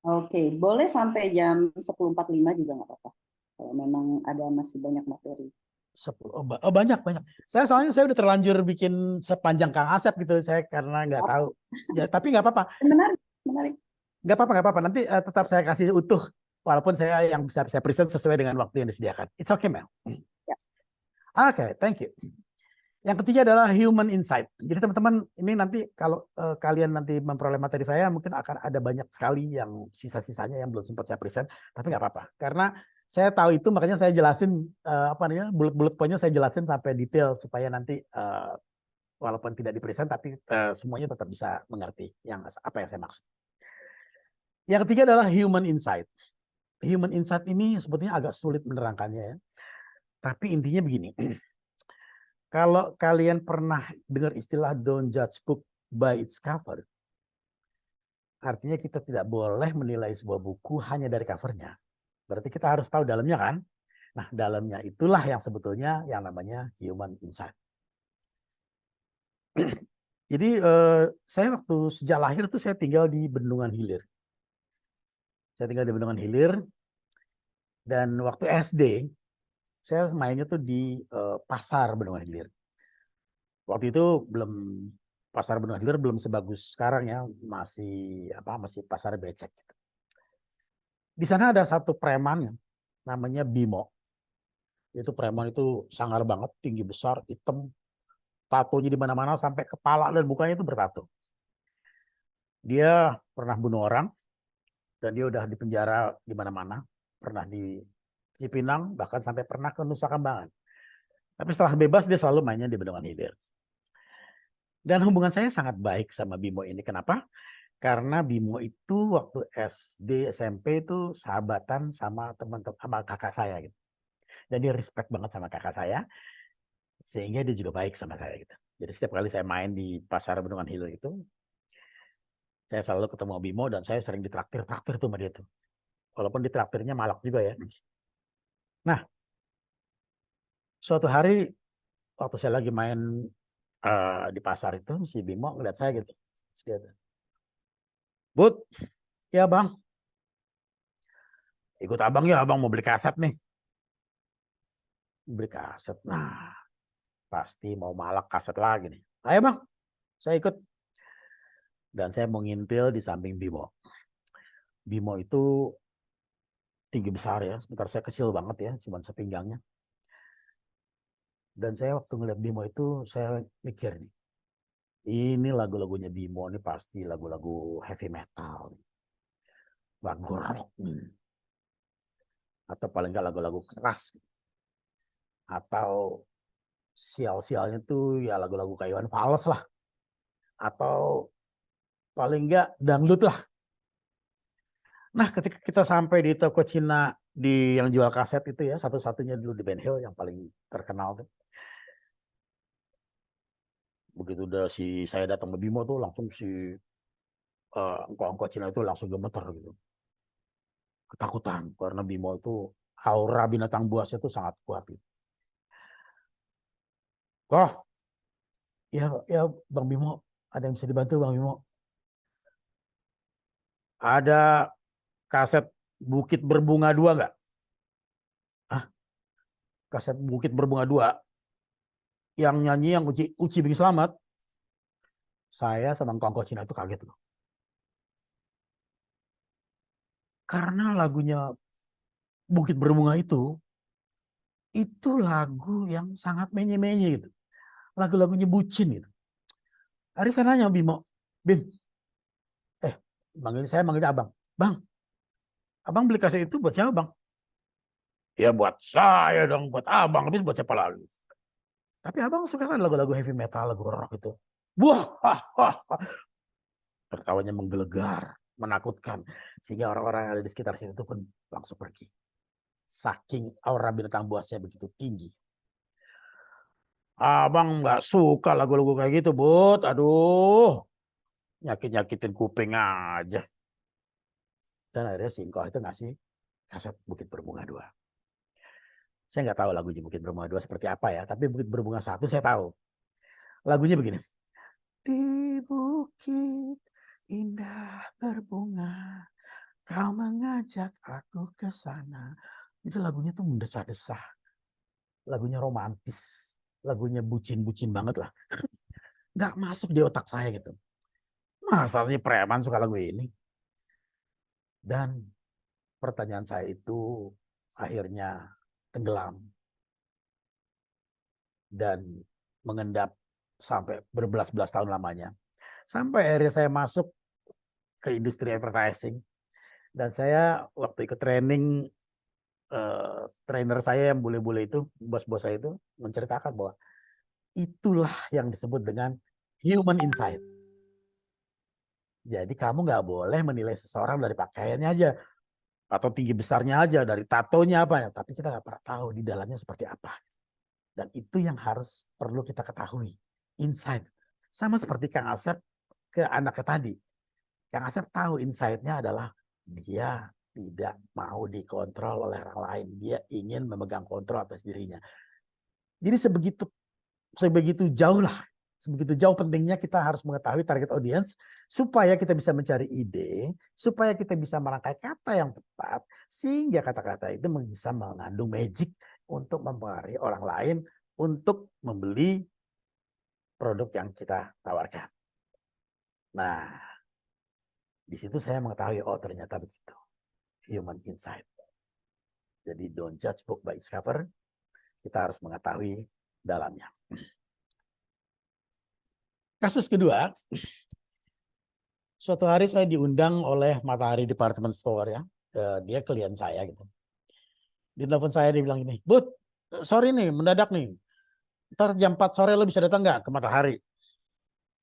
Oke, boleh sampai jam 10.45 juga nggak apa-apa. Kalau memang ada masih banyak materi. 10. Oh, banyak. Soalnya saya udah terlanjur bikin sepanjang Kang Asep gitu. Saya karena nggak tahu. Ya, tapi nggak apa-apa. Menarik. Nggak apa-apa. Nanti tetap saya kasih utuh. Walaupun saya yang bisa saya present sesuai dengan waktu yang disediakan. It's okay, Mel. Ya. Oke, thank you. Yang ketiga adalah human insight. Jadi teman-teman, ini nanti kalau kalian nanti memperoleh materi saya, mungkin akan ada banyak sekali yang sisa-sisanya yang belum sempat saya present, tapi nggak apa-apa. Karena saya tahu itu, makanya saya jelasin bullet poinnya saya jelasin sampai detail supaya nanti walaupun tidak di-present, tapi semuanya tetap bisa mengerti apa yang saya maksud. Yang ketiga adalah human insight. Human insight ini sebetulnya agak sulit menerangkannya ya. Tapi intinya begini. Kalau kalian pernah dengar istilah don't judge book by its cover, artinya kita tidak boleh menilai sebuah buku hanya dari covernya. Berarti kita harus tahu dalamnya kan? Nah, dalamnya itulah yang sebetulnya yang namanya human insight. Jadi saya waktu sejak lahir tuh saya tinggal di Bendungan Hilir. Dan waktu SD, saya mainnya tuh di pasar Bendungan Hilir. Waktu itu pasar Bendungan Hilir belum sebagus sekarang ya, masih pasar becek gitu. Di sana ada satu preman namanya Bimo. Itu preman itu sangar banget, tinggi besar, hitam, tatonya di mana-mana sampai kepala dan mukanya itu bertato. Dia pernah bunuh orang dan dia udah di penjara di mana-mana, pernah di Cipinang, bahkan sampai pernah ke Nusa Kambangan. Tapi setelah bebas dia selalu mainnya di Bendungan Hilir. Dan hubungan saya sangat baik sama Bimo ini. Kenapa? Karena Bimo itu waktu SD, SMP itu sahabatan sama teman-teman, sama kakak saya gitu. Dan dia respect banget sama kakak saya, sehingga dia juga baik sama saya gitu. Jadi setiap kali saya main di pasar Bendungan Hilir itu, saya selalu ketemu Bimo dan saya sering ditraktir tuh sama dia tuh. Walaupun ditraktirnya malak juga ya. Nah, suatu hari waktu saya lagi main di pasar itu, si Bimo ngeliat saya gitu. Dia, Bud, ya bang, ikut abang ya, abang mau beli kaset nih. Beli kaset, nah pasti mau malak kaset lagi nih. Ayo bang, saya ikut. Dan saya mau ngintil di samping Bimo. Bimo itu tinggi besar ya, sebentar saya kecil banget ya, cuma sepinggangnya. Dan saya waktu ngeliat Bimo itu, saya mikir nih, ini lagu-lagunya Bimo ini pasti lagu-lagu heavy metal, lagu rock, atau paling nggak lagu-lagu keras, atau sial-sialnya tuh ya lagu-lagu kayak Iwan Fals lah, atau paling nggak dangdut lah. Nah, ketika kita sampai di toko Cina yang jual kaset itu ya, satu-satunya dulu di Ben Hill yang paling terkenal tuh. Begitu udah saya datang ke Bimo tuh langsung engkau Cina itu langsung gemeter gitu. Ketakutan karena Bimo itu aura binatang buasnya itu sangat kuat gitu. Oh, ya Bang Bimo, ada yang bisa dibantu Bang Bimo? Ada kaset Bukit Berbunga 2 nggak? Ah, kaset Bukit Berbunga 2 yang nyanyi yang Uci Bing Slamet. Saya sama Kongko Cina itu kaget loh. Karena lagunya Bukit Berbunga itu lagu yang sangat menye-menye gitu. Lagu-lagunya bucin gitu. Hari saya nanya Bimo, Bim, saya manggilnya Abang. Bang, Abang beli kaset itu buat siapa Bang? Ya buat saya dong, buat Abang, habis buat siapa lagi? Tapi Abang suka kan lagu-lagu heavy metal, lagu rock itu. Wah, tertawanya menggelegar, menakutkan. Sehingga orang-orang yang ada di sekitar situ pun langsung pergi. Saking aura binatang buasnya begitu tinggi. Abang nggak suka lagu-lagu kayak gitu, Bud. Aduh, nyakit-nyakitin kuping aja. Dan akhirnya si Engkau itu ngasih kaset Bukit Berbunga 2. Saya nggak tahu lagunya Bukit Berbunga 2 seperti apa ya, tapi Bukit Berbunga 1 saya tahu. Lagunya begini. Di bukit indah berbunga, kau mengajak aku ke sana. Itu lagunya tuh mendesah-desah. Lagunya romantis. Lagunya bucin-bucin banget lah. Nggak masuk di otak saya gitu. Masa sih preman suka lagu ini? Dan pertanyaan saya itu akhirnya tenggelam. Dan mengendap sampai berbelas-belas tahun lamanya. Sampai akhirnya saya masuk ke industri advertising. Dan saya waktu ikut training, trainer saya yang bule-bule itu, bos-bos saya itu, menceritakan bahwa itulah yang disebut dengan human insight. Jadi kamu nggak boleh menilai seseorang dari pakaiannya aja, atau tinggi besarnya aja, dari tatonya apa ya. Tapi kita nggak pernah tahu di dalamnya seperti apa. Dan itu yang harus perlu kita ketahui. Insight. Sama seperti Kang Asep ke anaknya tadi. Kang Asep tahu insight-nya adalah dia tidak mau dikontrol oleh orang lain. Dia ingin memegang kontrol atas dirinya. Jadi sebegitu jauh lah. Sebegitu jauh pentingnya kita harus mengetahui target audience supaya kita bisa mencari ide, supaya kita bisa merangkai kata yang tepat, sehingga kata-kata itu bisa mengandung magic untuk mempengaruhi orang lain untuk membeli produk yang kita tawarkan. Nah, di situ saya mengetahui, oh ternyata begitu. Human insight. Jadi don't judge book by its cover. Kita harus mengetahui dalamnya. Kasus kedua, suatu hari saya diundang oleh Matahari Department Store ya. Dia klien saya gitu. Di telepon saya dia bilang gini, Bud, sorry nih mendadak nih. Ntar jam 4 sore lo bisa datang nggak ke Matahari?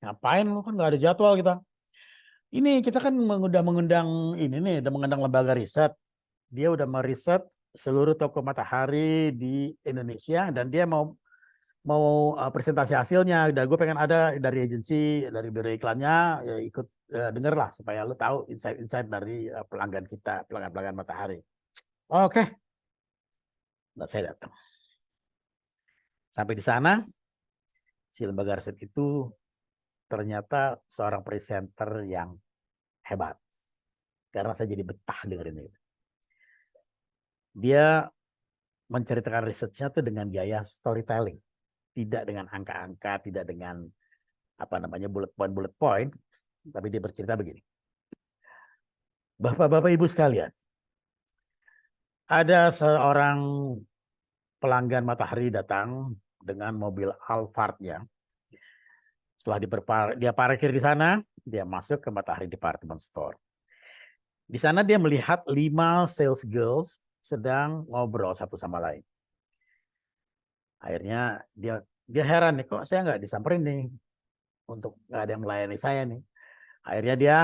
Ngapain lo kan nggak ada jadwal kita. Ini kita kan udah mengundang lembaga riset. Dia udah meriset seluruh toko Matahari di Indonesia dan dia mau presentasi hasilnya. Dan gue pengen ada dari agensi, dari biro iklannya, ya ikut denger lah supaya lo tahu insight-insight dari pelanggan kita, pelanggan Matahari. Oke. Nah, saya datang. Sampai di sana, si lembaga riset itu ternyata seorang presenter yang hebat. Karena saya jadi betah dengerin itu. Dia menceritakan risetnya tuh dengan gaya storytelling. Tidak dengan angka-angka, tidak dengan bullet point, tapi dia bercerita begini. Bapak-bapak Ibu sekalian, ada seorang pelanggan Matahari datang dengan mobil Alphard-nya. Setelah dia parkir di sana, dia masuk ke Matahari Department Store. Di sana dia melihat 5 sales girls sedang ngobrol satu sama lain. Akhirnya dia heran nih, kok saya nggak disamperin nih, untuk nggak ada yang melayani saya nih. Akhirnya dia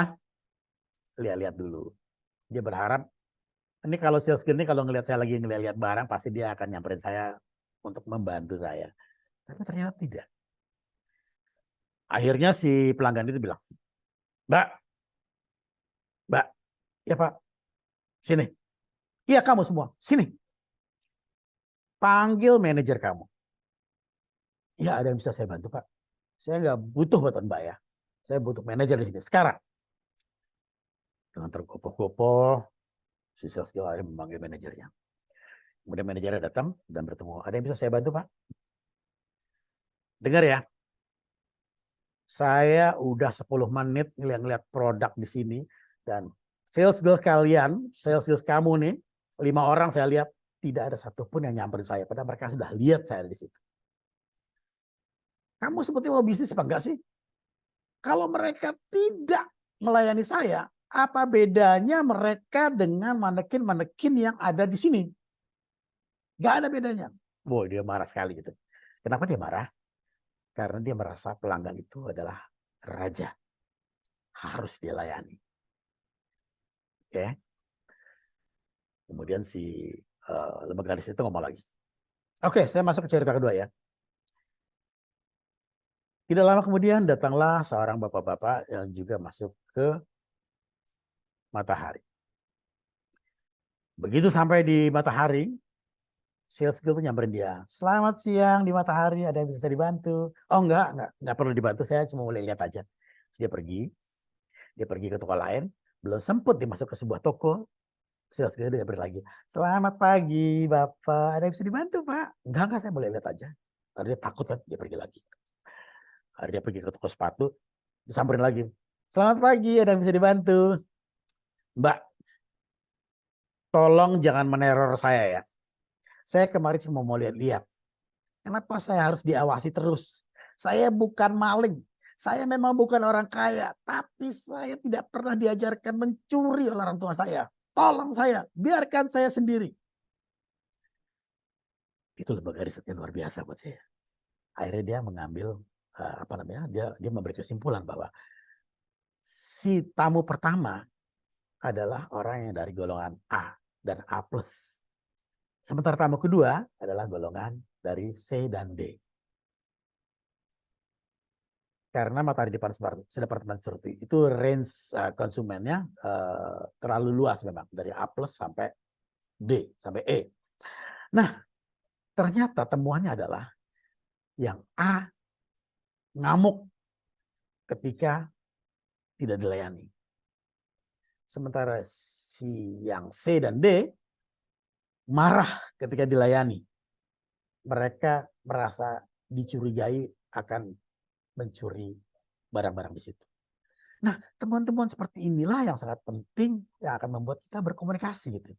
lihat-lihat dulu. Dia berharap ini kalau sales girl ini kalau ngelihat saya lagi ngelihat barang pasti dia akan nyamperin saya untuk membantu saya. Tapi ternyata tidak. Akhirnya si pelanggan itu bilang, Mbak, ya Pak, sini. Iya kamu semua, sini. Panggil manajer kamu. Iya ada yang bisa saya bantu Pak. Saya nggak butuh bantuan Mbak ya. Saya butuh manajer di sini sekarang. Dengan tergopoh-gopoh, si sales girl akhirnya memanggil manajernya. Kemudian manajernya datang dan bertemu. Ada yang bisa saya bantu Pak? Dengar ya. Saya udah 10 menit ngeliat produk di sini dan sales girl kalian, sales girl kamu nih, 5 orang saya lihat tidak ada satupun yang nyamperin saya. Padahal mereka sudah lihat saya di situ. Kamu seperti mau bisnis apa enggak sih? Kalau mereka tidak melayani saya, apa bedanya mereka dengan manekin-manekin yang ada di sini? Gak ada bedanya. Boy, dia marah sekali gitu. Kenapa dia marah? Karena dia merasa pelanggan itu adalah raja. Harus dia layani. Oke. Kemudian si legaris itu ngomong lagi. Oke, saya masuk ke cerita kedua ya. Tidak lama kemudian datanglah seorang bapak-bapak yang juga masuk ke Matahari. Begitu sampai di Matahari, sales girl itu nyamperin dia. Selamat siang di Matahari, ada yang bisa saya dibantu? Oh enggak perlu dibantu, saya cuma mau lihat aja. Terus dia pergi ke toko lain, belum sempat dimasuk ke sebuah toko, sales girl dia nyamperin lagi. Selamat pagi Bapak, ada yang bisa dibantu Pak? Enggak saya boleh lihat aja. Lalu dia takut kan, dia pergi lagi. Lalu dia pergi ke toko sepatu, disamperin lagi. Selamat pagi, ada yang bisa dibantu? Mbak, tolong jangan meneror saya ya. Saya kemarin cuma mau lihat-lihat. Kenapa saya harus diawasi terus? Saya bukan maling. Saya memang bukan orang kaya. Tapi saya tidak pernah diajarkan mencuri oleh orang tua saya. Tolong saya. Biarkan saya sendiri. Itu lembaga riset yang luar biasa buat saya. Akhirnya dia mengambil, dia memberi kesimpulan bahwa si tamu pertama adalah orang yang dari golongan A dan A+. Sementara tamu kedua adalah golongan dari C dan D. Karena Matahari Departemen Store itu range konsumennya terlalu luas memang. Dari A+ sampai D, sampai E. Nah, ternyata temuannya adalah yang A ngamuk ketika tidak dilayani. Sementara si yang C dan D marah ketika dilayani. Mereka merasa dicurigai akan mencuri barang-barang di situ. Nah, temuan-temuan seperti inilah yang sangat penting yang akan membuat kita berkomunikasi gitu.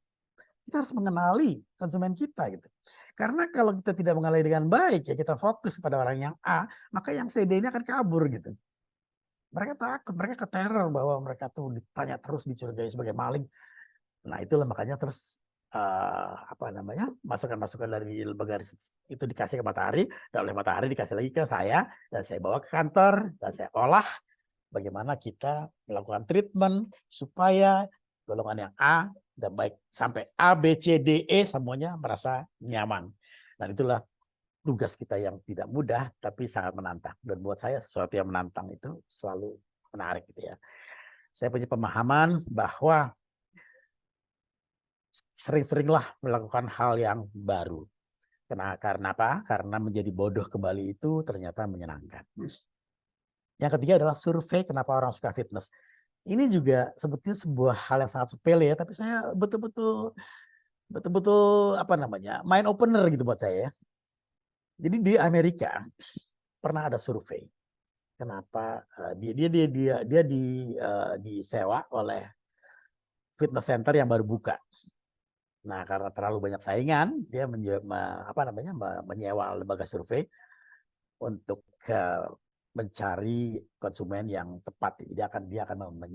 Kita harus mengenali konsumen kita gitu. Karena kalau kita tidak mengenali dengan baik ya kita fokus pada orang yang A, maka yang C, D ini akan kabur gitu. Mereka takut, mereka keteror bahwa mereka tuh ditanya terus, dicurigai sebagai maling. Nah, itulah makanya terus masukan-masukan dari lembaga riset itu dikasih ke Matahari, dan oleh Matahari dikasih lagi ke saya, dan saya bawa ke kantor dan saya olah bagaimana kita melakukan treatment supaya golongan yang A dan baik sampai A, B, C, D, E semuanya merasa nyaman. Dan itulah tugas kita yang tidak mudah tapi sangat menantang, dan buat saya sesuatu yang menantang itu selalu menarik gitu ya. Saya punya pemahaman bahwa sering-seringlah melakukan hal yang baru. Karena apa? Karena menjadi bodoh kembali itu ternyata menyenangkan. Yang ketiga adalah survei kenapa orang suka fitness. Ini juga sebetulnya sebuah hal yang sangat sepele ya, tapi saya betul-betul mind opener gitu buat saya. Jadi di Amerika pernah ada survei. Kenapa dia disewa oleh fitness center yang baru buka. Nah, karena terlalu banyak saingan, dia menyewa lembaga survei untuk mencari konsumen yang tepat. Dia akan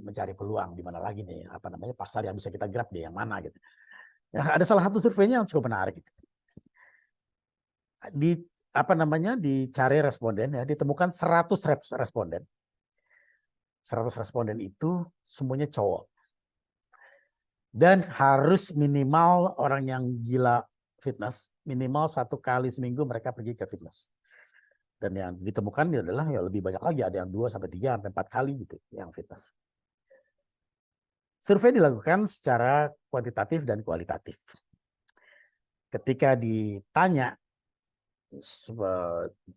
mencari peluang di mana lagi nih, pasar yang bisa kita grab deh, yang mana gitu. Ya, ada salah satu surveinya yang cukup menarik. Dicari responden ya, ditemukan 100 responden. 100 responden itu semuanya cowok. Dan harus minimal orang yang gila fitness, minimal 1 kali seminggu mereka pergi ke fitness. Dan yang ditemukan adalah ya lebih banyak lagi, ada yang 2 sampai 3 sampai 4 kali gitu yang fitness. Survei dilakukan secara kuantitatif dan kualitatif. Ketika ditanya,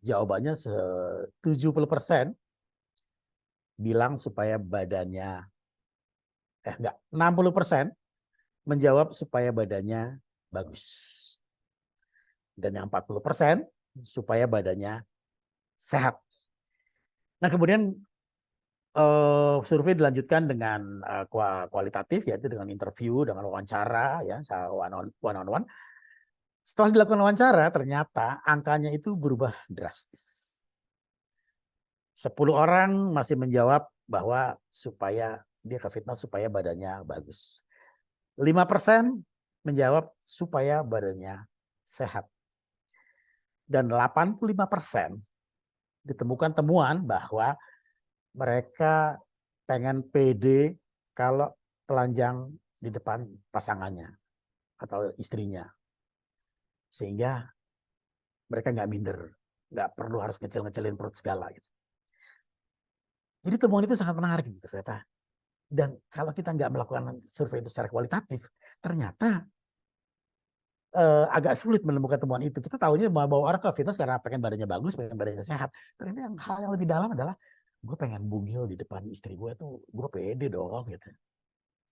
jawabannya 70% bilang supaya badannya 60% menjawab supaya badannya bagus. Dan yang 40% supaya badannya sehat. Nah, kemudian survei dilanjutkan dengan kualitatif, yaitu dengan interview, dengan wawancara, ya, one on one. Setelah dilakukan wawancara, ternyata angkanya itu berubah drastis. 10 orang masih menjawab bahwa supaya dia ke fitness supaya badannya bagus. 5% menjawab supaya badannya sehat. Dan 85% ditemukan temuan bahwa mereka pengen pede kalau telanjang di depan pasangannya atau istrinya. Sehingga mereka nggak minder, nggak perlu harus ngecil-ngecilin perut segala. Gitu. Jadi temuan itu sangat menarik gitu, ternyata. Dan kalau kita nggak melakukan survei itu secara kualitatif, ternyata agak sulit menemukan temuan itu. Kita tahunya bahwa orang ke fitness karena pengen badannya bagus, pengen badannya sehat. Ternyata hal yang lebih dalam adalah gue pengen bugil di depan istri gue tuh, gue pede dong gitu.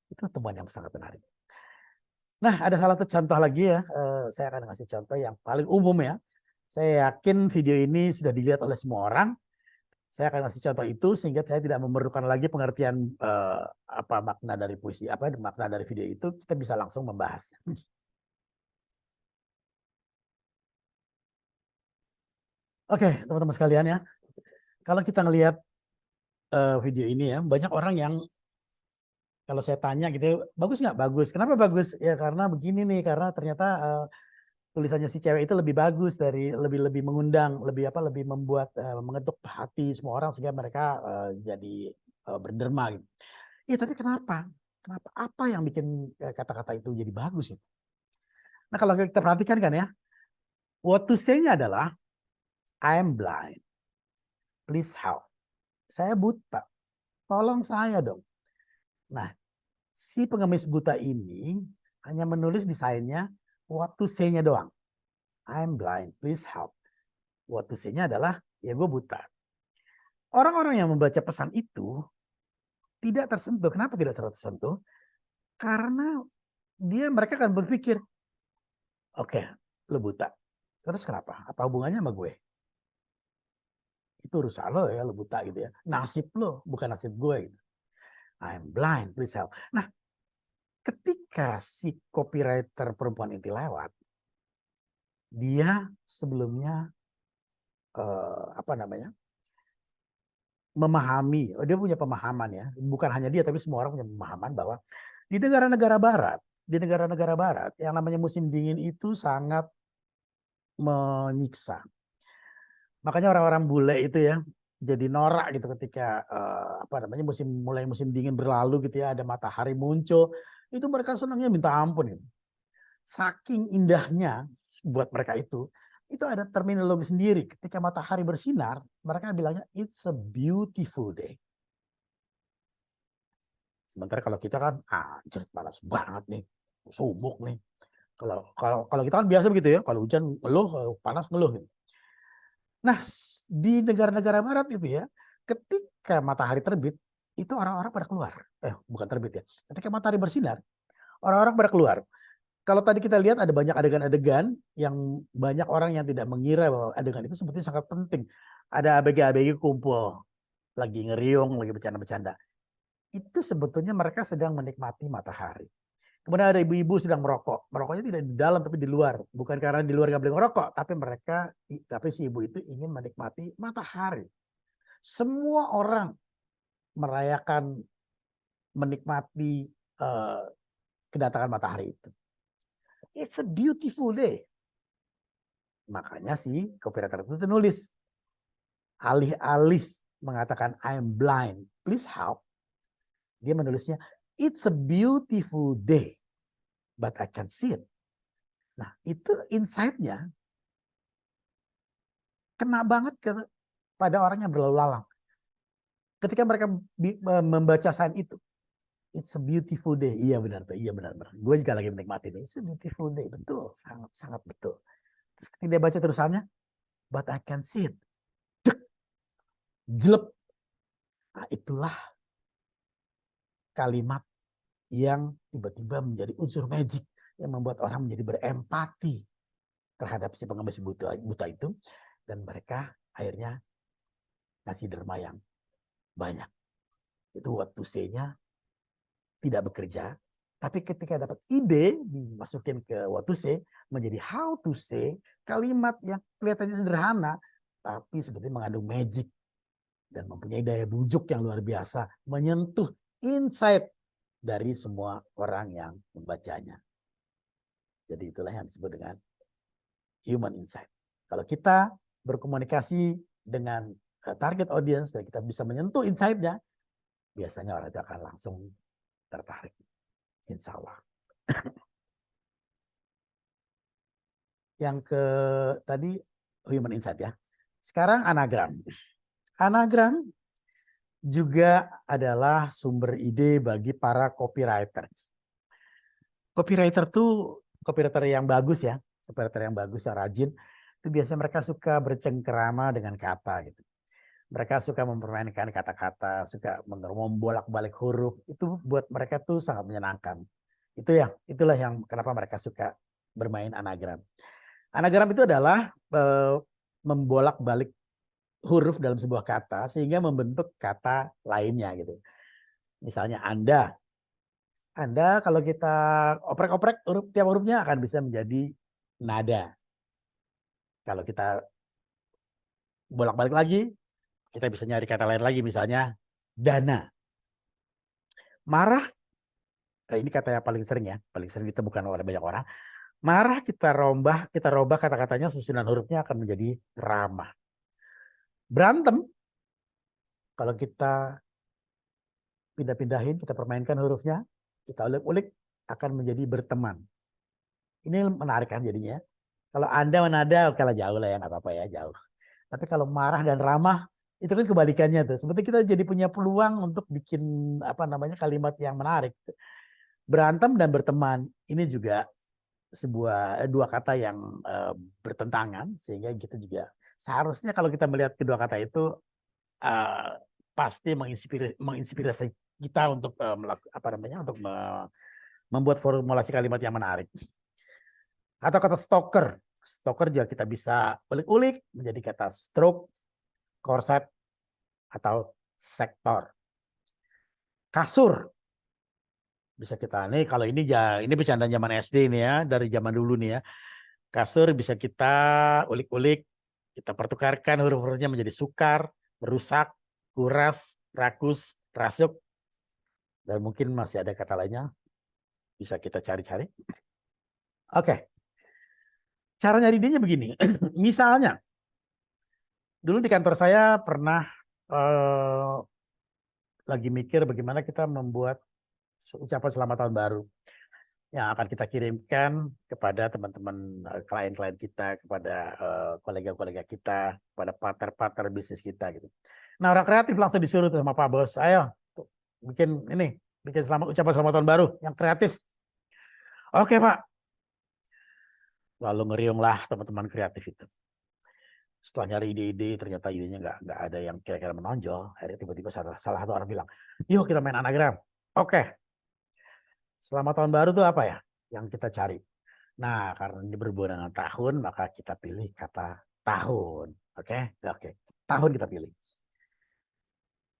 Itu temuan yang sangat menarik. Nah, ada salah satu contoh lagi ya. Saya akan kasih contoh yang paling umum ya. Saya yakin video ini sudah dilihat oleh semua orang. Saya akan kasih contoh itu sehingga saya tidak memerlukan lagi pengertian apa makna dari puisi, apa makna dari video itu, kita bisa langsung membahasnya. Oke, teman-teman sekalian ya. Kalau kita ngelihat video ini ya, banyak orang yang kalau saya tanya gitu, bagus nggak? Bagus. Kenapa bagus? Ya karena begini nih, karena ternyata tulisannya si cewek itu lebih bagus, lebih mengundang, lebih membuat mengetuk hati semua orang sehingga mereka jadi berderma gitu. Iya, tapi kenapa? Kenapa? Apa yang bikin kata-kata itu jadi bagus itu? Nah, kalau kita perhatikan kan ya, what to say-nya adalah I am blind. Please help. Saya buta. Tolong saya dong. Nah, si pengemis buta ini hanya menulis desainnya what to say-nya doang. I'm blind, please help. What to say-nya adalah, ya gue buta. Orang-orang yang membaca pesan itu tidak tersentuh. Kenapa tidak tersentuh? Karena mereka akan berpikir, oke, lo buta. Terus kenapa? Apa hubungannya sama gue? Itu urusan lo ya, lo buta gitu ya. Nasib lo, bukan nasib gue gitu. I'm blind, please help. Nah, ketika si copywriter perempuan itu lewat, dia sebelumnya memahami, dia punya pemahaman ya, bukan hanya dia tapi semua orang punya pemahaman bahwa di negara-negara barat yang namanya musim dingin itu sangat menyiksa. Makanya orang-orang bule itu ya jadi norak gitu ketika musim dingin berlalu gitu ya, ada matahari muncul, itu mereka senangnya minta ampun gitu. Saking indahnya buat mereka itu ada terminologi sendiri. Ketika matahari bersinar, mereka bilangnya it's a beautiful day. Sementara kalau kita kan anjir panas banget nih, sumuk nih. Kalau kita kan biasa begitu ya, kalau hujan ngeluh, kalau panas ngeluh gitu. Nah, di negara-negara barat itu ya, ketika matahari terbit, itu orang-orang pada keluar. Bukan terbit ya. Ketika matahari bersinar, orang-orang pada keluar. Kalau tadi kita lihat ada banyak adegan-adegan yang banyak orang yang tidak mengira bahwa adegan itu sebetulnya sangat penting. Ada ABG-ABG kumpul, lagi ngeriung, lagi bercanda-bercanda. Itu sebetulnya mereka sedang menikmati matahari. Kemudian ada ibu-ibu sedang merokok. Merokoknya tidak di dalam tapi di luar. Bukan karena di luar nggak boleh merokok, tapi si ibu itu ingin menikmati matahari. Semua orang merayakan, menikmati kedatangan matahari itu. It's a beautiful day. Makanya si copywriter itu nulis, alih-alih mengatakan I'm blind, please help. Dia menulisnya, it's a beautiful day, but I can see it. Nah, itu insight-nya kena banget pada orang yang berlalu lalang. Ketika mereka membaca sign itu, it's a beautiful day. Iya benar. Gue juga lagi menikmati ini. It's a beautiful day. Betul, sangat betul. Terus ketika dia baca terusannya, but I can see it. Jelek. Nah, itulah kalimat yang tiba-tiba menjadi unsur magic yang membuat orang menjadi berempati terhadap si pengemis buta itu, dan mereka akhirnya ngasih derma yang banyak. Itu what to say-nya tidak bekerja, tapi ketika dapat ide dimasukin ke what to say menjadi how to say, kalimat yang kelihatannya sederhana tapi sebetulnya mengandung magic dan mempunyai daya bujuk yang luar biasa, menyentuh insight dari semua orang yang membacanya. Jadi itulah yang disebut dengan human insight. Kalau kita berkomunikasi dengan target audience dan kita bisa menyentuh insight-nya, biasanya orang itu akan langsung tertarik. Insya Allah. Yang tadi human insight ya. Sekarang anagram. Anagram juga adalah sumber ide bagi para copywriter. Copywriter yang bagus ya, copywriter yang bagus, yang rajin, itu biasanya mereka suka bercengkerama dengan kata gitu. Mereka suka mempermainkan kata-kata, suka membolak-balik huruf. Itu buat mereka tuh sangat menyenangkan. Itulah yang kenapa mereka suka bermain anagram. Anagram itu adalah membolak-balik huruf dalam sebuah kata sehingga membentuk kata lainnya gitu. Misalnya Anda kalau kita oprek-oprek tiap hurufnya akan bisa menjadi nada. Kalau kita bolak-balik lagi, kita bisa nyari kata lain lagi, misalnya dana. Marah, ini kata yang paling sering ditemukan oleh banyak orang. Marah kita robah kata-katanya, susunan hurufnya akan menjadi ramah. Berantem, kalau kita pindah-pindahin, kita permainkan hurufnya, kita ulik-ulik, akan menjadi berteman. Ini menarik kan jadinya. Kalau Anda menada, oke lah, jauh lah ya, nggak apa-apa ya, jauh. Tapi kalau marah dan ramah, itu kan kebalikannya tuh. Seperti kita jadi punya peluang untuk bikin kalimat yang menarik. Berantem dan berteman, ini juga dua kata yang bertentangan, sehingga kita juga seharusnya kalau kita melihat kedua kata itu pasti menginspirasi kita untuk untuk membuat formulasi kalimat yang menarik. Atau kata stalker juga kita bisa ulik-ulik menjadi kata stroke, korset, atau sektor. Kasur bisa kita kalau ini bercanda zaman SD nih ya, dari zaman dulu nih ya. Kasur bisa kita ulik-ulik, kita pertukarkan huruf-hurufnya menjadi sukar, merusak, kuras, rakus, rasuk, dan mungkin masih ada kata lainnya bisa kita cari-cari. Oke. Cara nyari idenya begini. Misalnya dulu di kantor saya pernah lagi mikir bagaimana kita membuat ucapan selamat tahun baru yang akan kita kirimkan kepada teman-teman klien-klien kita, kepada kolega-kolega kita, kepada partner-partner bisnis kita gitu. Nah, orang kreatif langsung disuruh tuh sama Pak Bos, ayo bikin ucapan selamat tahun baru yang kreatif. Oke Pak. Lalu ngeriunglah teman-teman kreatif itu. Setelah nyari ide-ide, ternyata idenya nggak ada yang kira-kira menonjol. Akhirnya tiba-tiba salah satu orang bilang, yuk kita main anagram. Oke. Selamat tahun baru tuh apa ya yang kita cari? Nah, karena ini berhubungan dengan tahun, maka kita pilih kata tahun. Oke. Tahun kita pilih.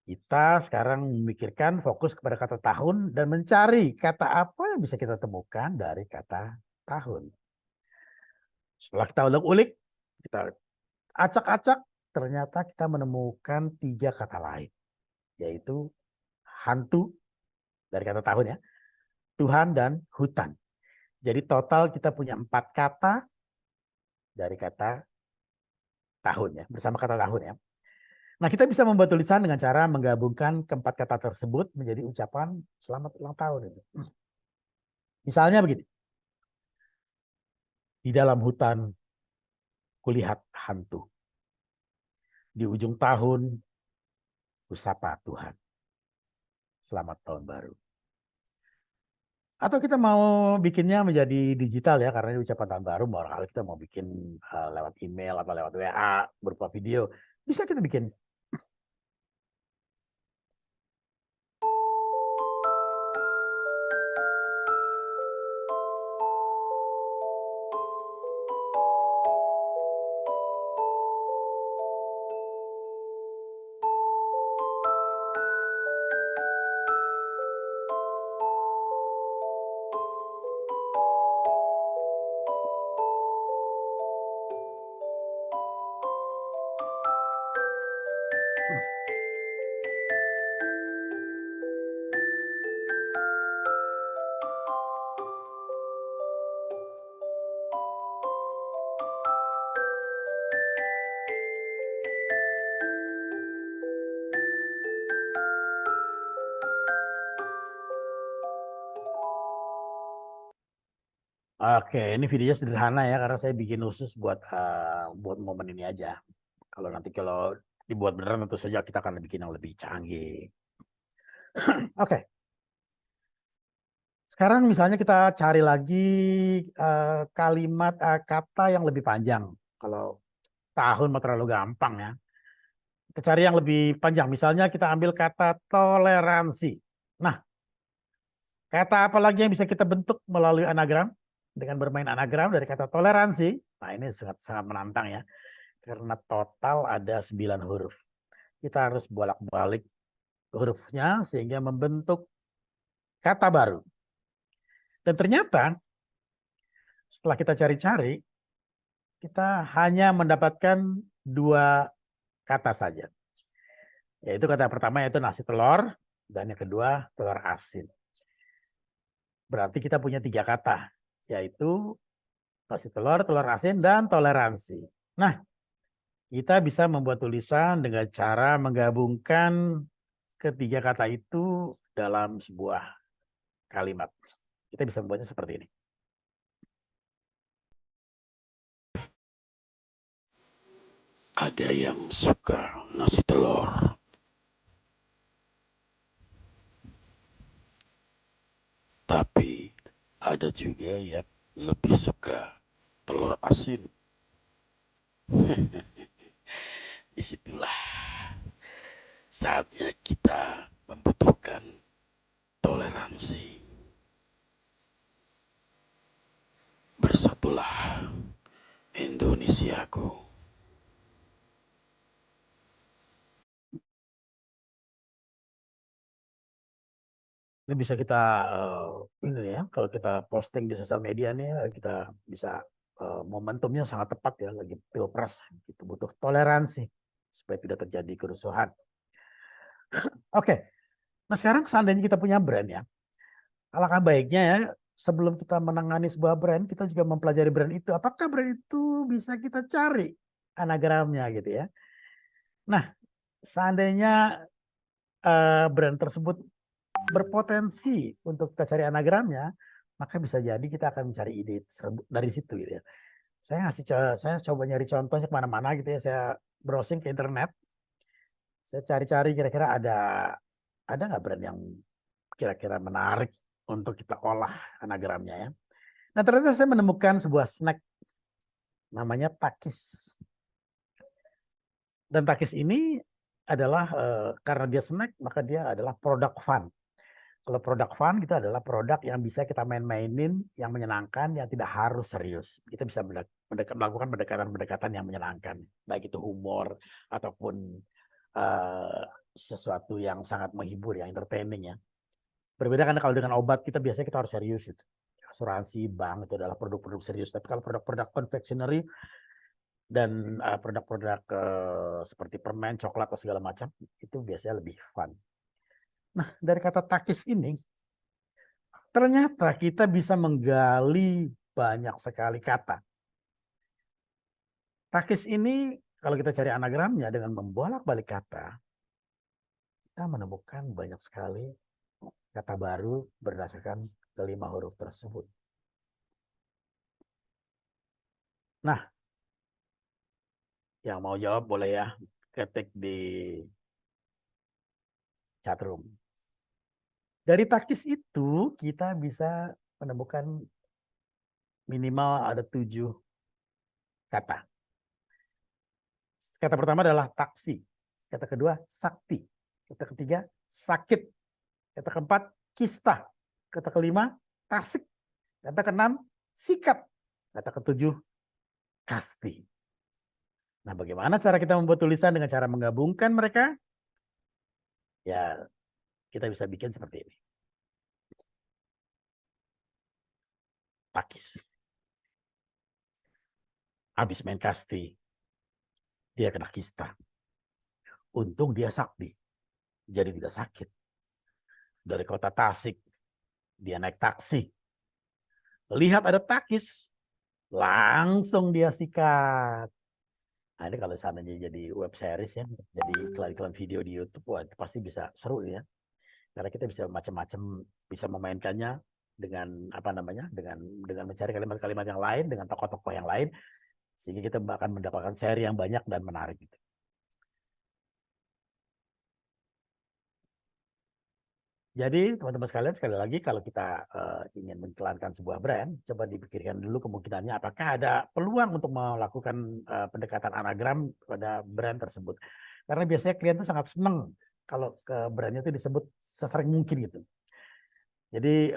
Kita sekarang memikirkan fokus kepada kata tahun dan mencari kata apa yang bisa kita temukan dari kata tahun. Setelah kita ulik-ulik, kita acak-acak, ternyata kita menemukan 3 kata lain, yaitu hantu dari kata tahun ya, Tuhan dan hutan. Jadi total kita punya 4 kata dari kata tahun ya, bersama kata tahun ya. Nah, kita bisa membuat tulisan dengan cara menggabungkan keempat kata tersebut menjadi ucapan selamat ulang tahun itu. Misalnya begini. Di dalam hutan kulihat hantu. Di ujung tahun kusapa Tuhan. Selamat tahun baru. Atau kita mau bikinnya menjadi digital ya, karena ini ucapan tahun baru, barangkali kita mau bikin lewat email atau lewat WA berupa video, bisa kita bikin. Oke, ini videonya sederhana ya, karena saya bikin khusus buat momen ini aja. Kalau dibuat beneran tentu saja kita akan bikin yang lebih canggih. Oke. Sekarang misalnya kita cari lagi kalimat kata yang lebih panjang. Kalau tahun mah terlalu gampang ya. Kita cari yang lebih panjang. Misalnya kita ambil kata toleransi. Nah, kata apa lagi yang bisa kita bentuk melalui anagram? Dengan bermain anagram dari kata toleransi. Nah, ini sangat menantang ya. Karena total ada 9 huruf. Kita harus bolak-balik hurufnya sehingga membentuk kata baru. Dan ternyata setelah kita cari-cari, kita hanya mendapatkan 2 kata saja. Yaitu kata pertama yaitu nasi telur, dan yang kedua telur asin. Berarti kita punya 3 kata, yaitu nasi telur, telur asin, dan toleransi. Nah, kita bisa membuat tulisan dengan cara menggabungkan ketiga kata itu dalam sebuah kalimat. Kita bisa membuatnya seperti ini. Ada yang suka nasi telur. Tapi ada juga yang lebih suka telur asin. Disitulah saatnya kita membutuhkan toleransi. Bersatulah Indonesiaku. Ini bisa kita ini ya, kalau kita posting di sosial media nih, kita bisa momentumnya sangat tepat ya, lagi pilpres, gitu, butuh toleransi supaya tidak terjadi kerusuhan. Oke, nah sekarang seandainya kita punya brand ya, alangkah baiknya ya sebelum kita menangani sebuah brand, kita juga mempelajari brand itu. Apakah brand itu bisa kita cari anagramnya gitu ya? Nah, seandainya brand tersebut berpotensi untuk kita cari anagramnya, maka bisa jadi kita akan mencari ide dari situ gitu ya. Saya coba nyari contohnya kemana-mana gitu ya. Saya browsing ke internet, saya cari-cari kira-kira ada nggak brand yang kira-kira menarik untuk kita olah anagramnya ya. Nah, ternyata saya menemukan sebuah snack namanya Takis. Dan Takis ini adalah karena dia snack, maka dia adalah produk fun. Kalau produk fun itu adalah produk yang bisa kita main-mainin, yang menyenangkan, yang tidak harus serius. Kita bisa melakukan pendekatan-pendekatan yang menyenangkan, baik itu humor ataupun sesuatu yang sangat menghibur ya, entertaining ya. Berbeda kan kalau dengan obat kita biasanya kita harus serius itu. Asuransi, bank itu adalah produk-produk serius. Tapi kalau produk-produk confectionery dan produk-produk seperti permen, coklat atau segala macam itu biasanya lebih fun. Nah, dari kata takis ini ternyata kita bisa menggali banyak sekali kata. Takis ini kalau kita cari anagramnya dengan membolak-balik kata, kita menemukan banyak sekali kata baru berdasarkan kelima huruf tersebut. Nah, yang mau jawab boleh ya ketik di chatroom. Dari takis itu kita bisa menemukan minimal ada 7 kata. Kata pertama adalah taksi. Kata kedua sakti. Kata ketiga sakit. Kata keempat kista. Kata kelima tasik. Kata keenam sikap. Kata ketujuh kasti. Nah, bagaimana cara kita membuat tulisan dengan cara menggabungkan mereka? Ya, kita bisa bikin seperti ini. Takis. Habis main kasti, dia kena kista. Untung dia sakti, jadi tidak sakit. Dari kota Tasik, dia naik taksi. Lihat ada takis, langsung dia sikat. Nah, ini kalau seandainya jadi web series ya, jadi iklan-iklan video di YouTube, wah, pasti bisa seru ya. Karena kita bisa macam-macam, bisa memainkannya dengan apa namanya, dengan mencari kalimat-kalimat yang lain, dengan tokoh-tokoh yang lain, sehingga kita akan mendapatkan seri yang banyak dan menarik gitu. Jadi teman-teman sekalian, sekali lagi kalau kita ingin mengiklankan sebuah brand, coba dipikirkan dulu kemungkinannya apakah ada peluang untuk melakukan pendekatan anagram pada brand tersebut. Karena biasanya klien itu sangat senang kalau ke brandnya itu disebut sesering mungkin gitu. Jadi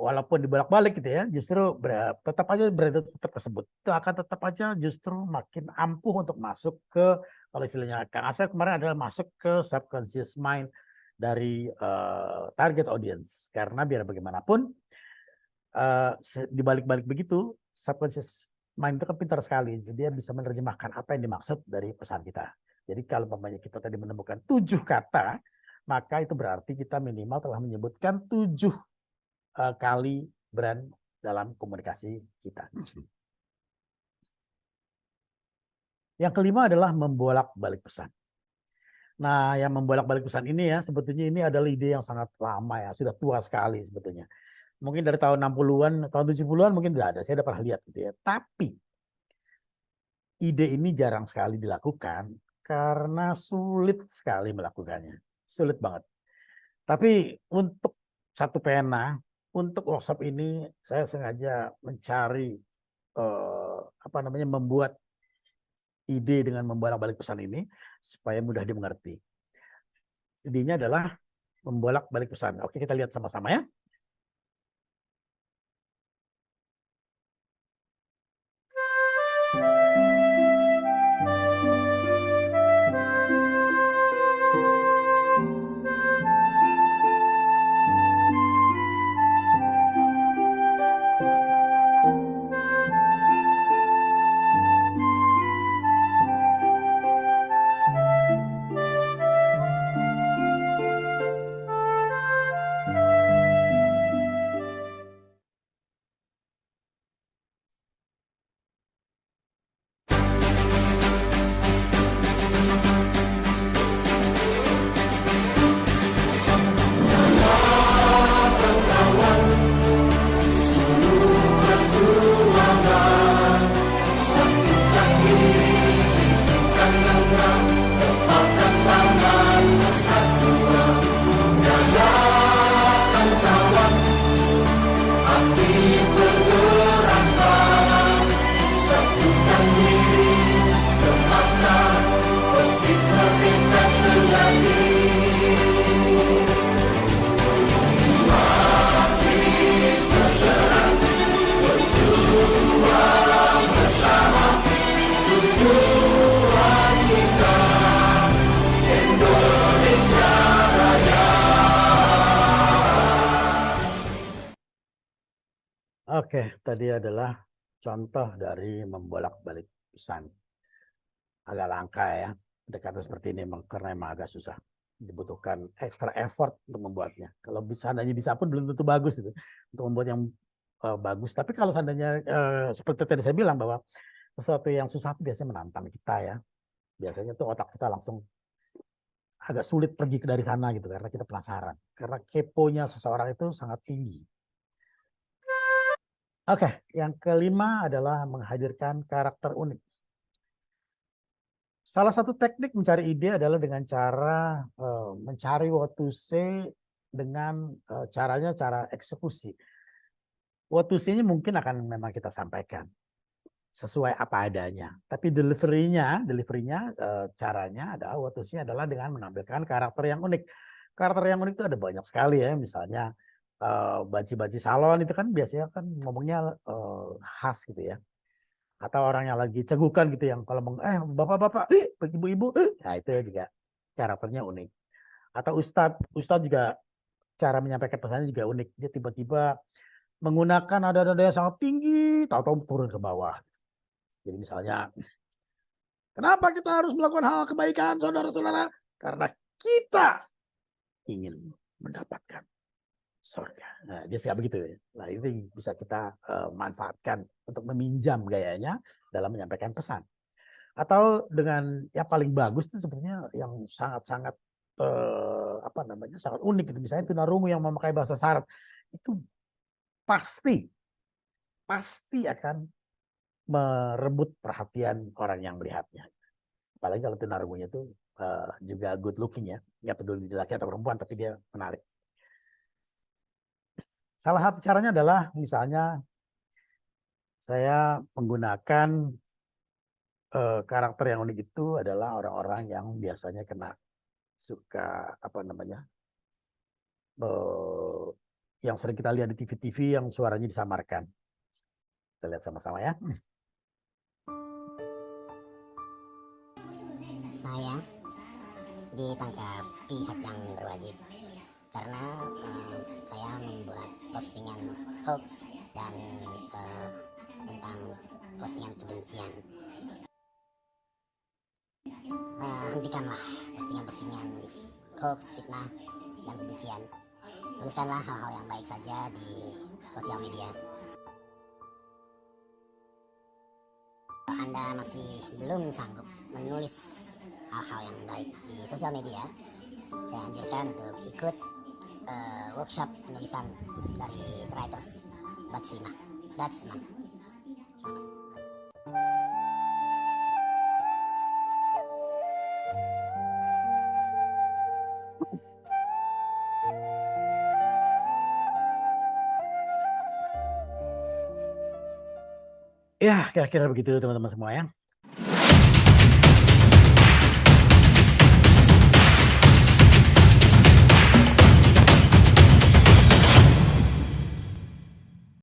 walaupun dibolak-balik gitu ya, justru tetap aja brand itu tetap tersebut. Itu akan tetap aja justru makin ampuh untuk masuk ke, kalau istilahnya Kang Asep kemarin adalah masuk ke subconscious mind dari target audience. Karena biar bagaimanapun dibalik-balik begitu, subconscious mind itu kan pintar sekali. Jadi dia bisa menerjemahkan apa yang dimaksud dari pesan kita. Jadi kalau umpamanya kita tadi menemukan 7 kata, maka itu berarti kita minimal telah menyebutkan 7 kali brand dalam komunikasi kita. Yang kelima adalah membolak-balik pesan. Nah, yang membolak-balik pesan ini ya, sebetulnya ini adalah ide yang sangat lama ya, sudah tua sekali sebetulnya. Mungkin dari tahun 60-an, tahun 70-an mungkin sudah ada, saya udah pernah lihat gitu ya. Tapi ide ini jarang sekali dilakukan karena sulit sekali melakukannya. Sulit banget. Tapi untuk satu pena, untuk workshop ini saya sengaja mencari membuat ide dengan membolak-balik pesan ini supaya mudah dimengerti. Idenya adalah membolak-balik pesan. Oke, kita lihat sama-sama ya. Oke, tadi adalah contoh dari membolak-balik pesan. Agak langka ya, pendekatan seperti ini karena emang agak susah. Dibutuhkan extra effort untuk membuatnya. Kalau seandainya bisa pun belum tentu bagus itu untuk membuat yang bagus. Tapi kalau seandainya seperti tadi saya bilang bahwa sesuatu yang susah itu biasanya menantang kita ya. Biasanya tuh otak kita langsung agak sulit pergi dari sana gitu karena kita penasaran. Karena keponya seseorang itu sangat tinggi. Oke, yang kelima adalah menghadirkan karakter unik. Salah satu teknik mencari ide adalah dengan cara mencari what to say dengan cara eksekusi. What to say-nya mungkin akan memang kita sampaikan sesuai apa adanya. Tapi delivery-nya caranya adalah what to say adalah dengan menampilkan karakter yang unik. Karakter yang unik itu ada banyak sekali ya, misalnya banci-banci salon itu kan biasanya kan ngomongnya khas gitu ya. Atau orang yang lagi cegukan gitu yang kalau bapak-bapak, ibu-ibu, nah itu juga karakternya unik. Atau ustadz juga cara menyampaikan pesannya juga unik. Dia tiba-tiba menggunakan nada-nada yang sangat tinggi, tahu-tahu turun ke bawah. Jadi misalnya, kenapa kita harus melakukan hal kebaikan, saudara-saudara? Karena kita ingin mendapatkan surga. Nah, dia suka begitu ya. Nah, itu bisa kita manfaatkan untuk meminjam gayanya dalam menyampaikan pesan. Atau dengan yang paling bagus itu sebenarnya yang sangat-sangat sangat unik itu. Misalnya tunarungu yang memakai bahasa syarat itu pasti akan merebut perhatian orang yang melihatnya. Apalagi kalau tunarungunya itu juga good looking ya, nggak peduli laki atau perempuan, tapi dia menarik. Salah satu caranya adalah misalnya saya menggunakan karakter yang unik itu adalah orang-orang yang biasanya suka yang sering kita lihat di TV-TV yang suaranya disamarkan. Kita lihat sama-sama ya. Saya ditangkap pihak yang berwajib karena saya membuat postingan hoax dan tentang postingan kebencian. Hentikanlah postingan-postingan hoax, fitnah, dan kebencian. Tuliskanlah hal-hal yang baik saja di sosial media. Kalau Anda masih belum sanggup menulis hal-hal yang baik di sosial media, saya anjurkan untuk ikut workshop penulisan dari Writers Batsman. Ya, kira-kira begitu teman-teman semua ya.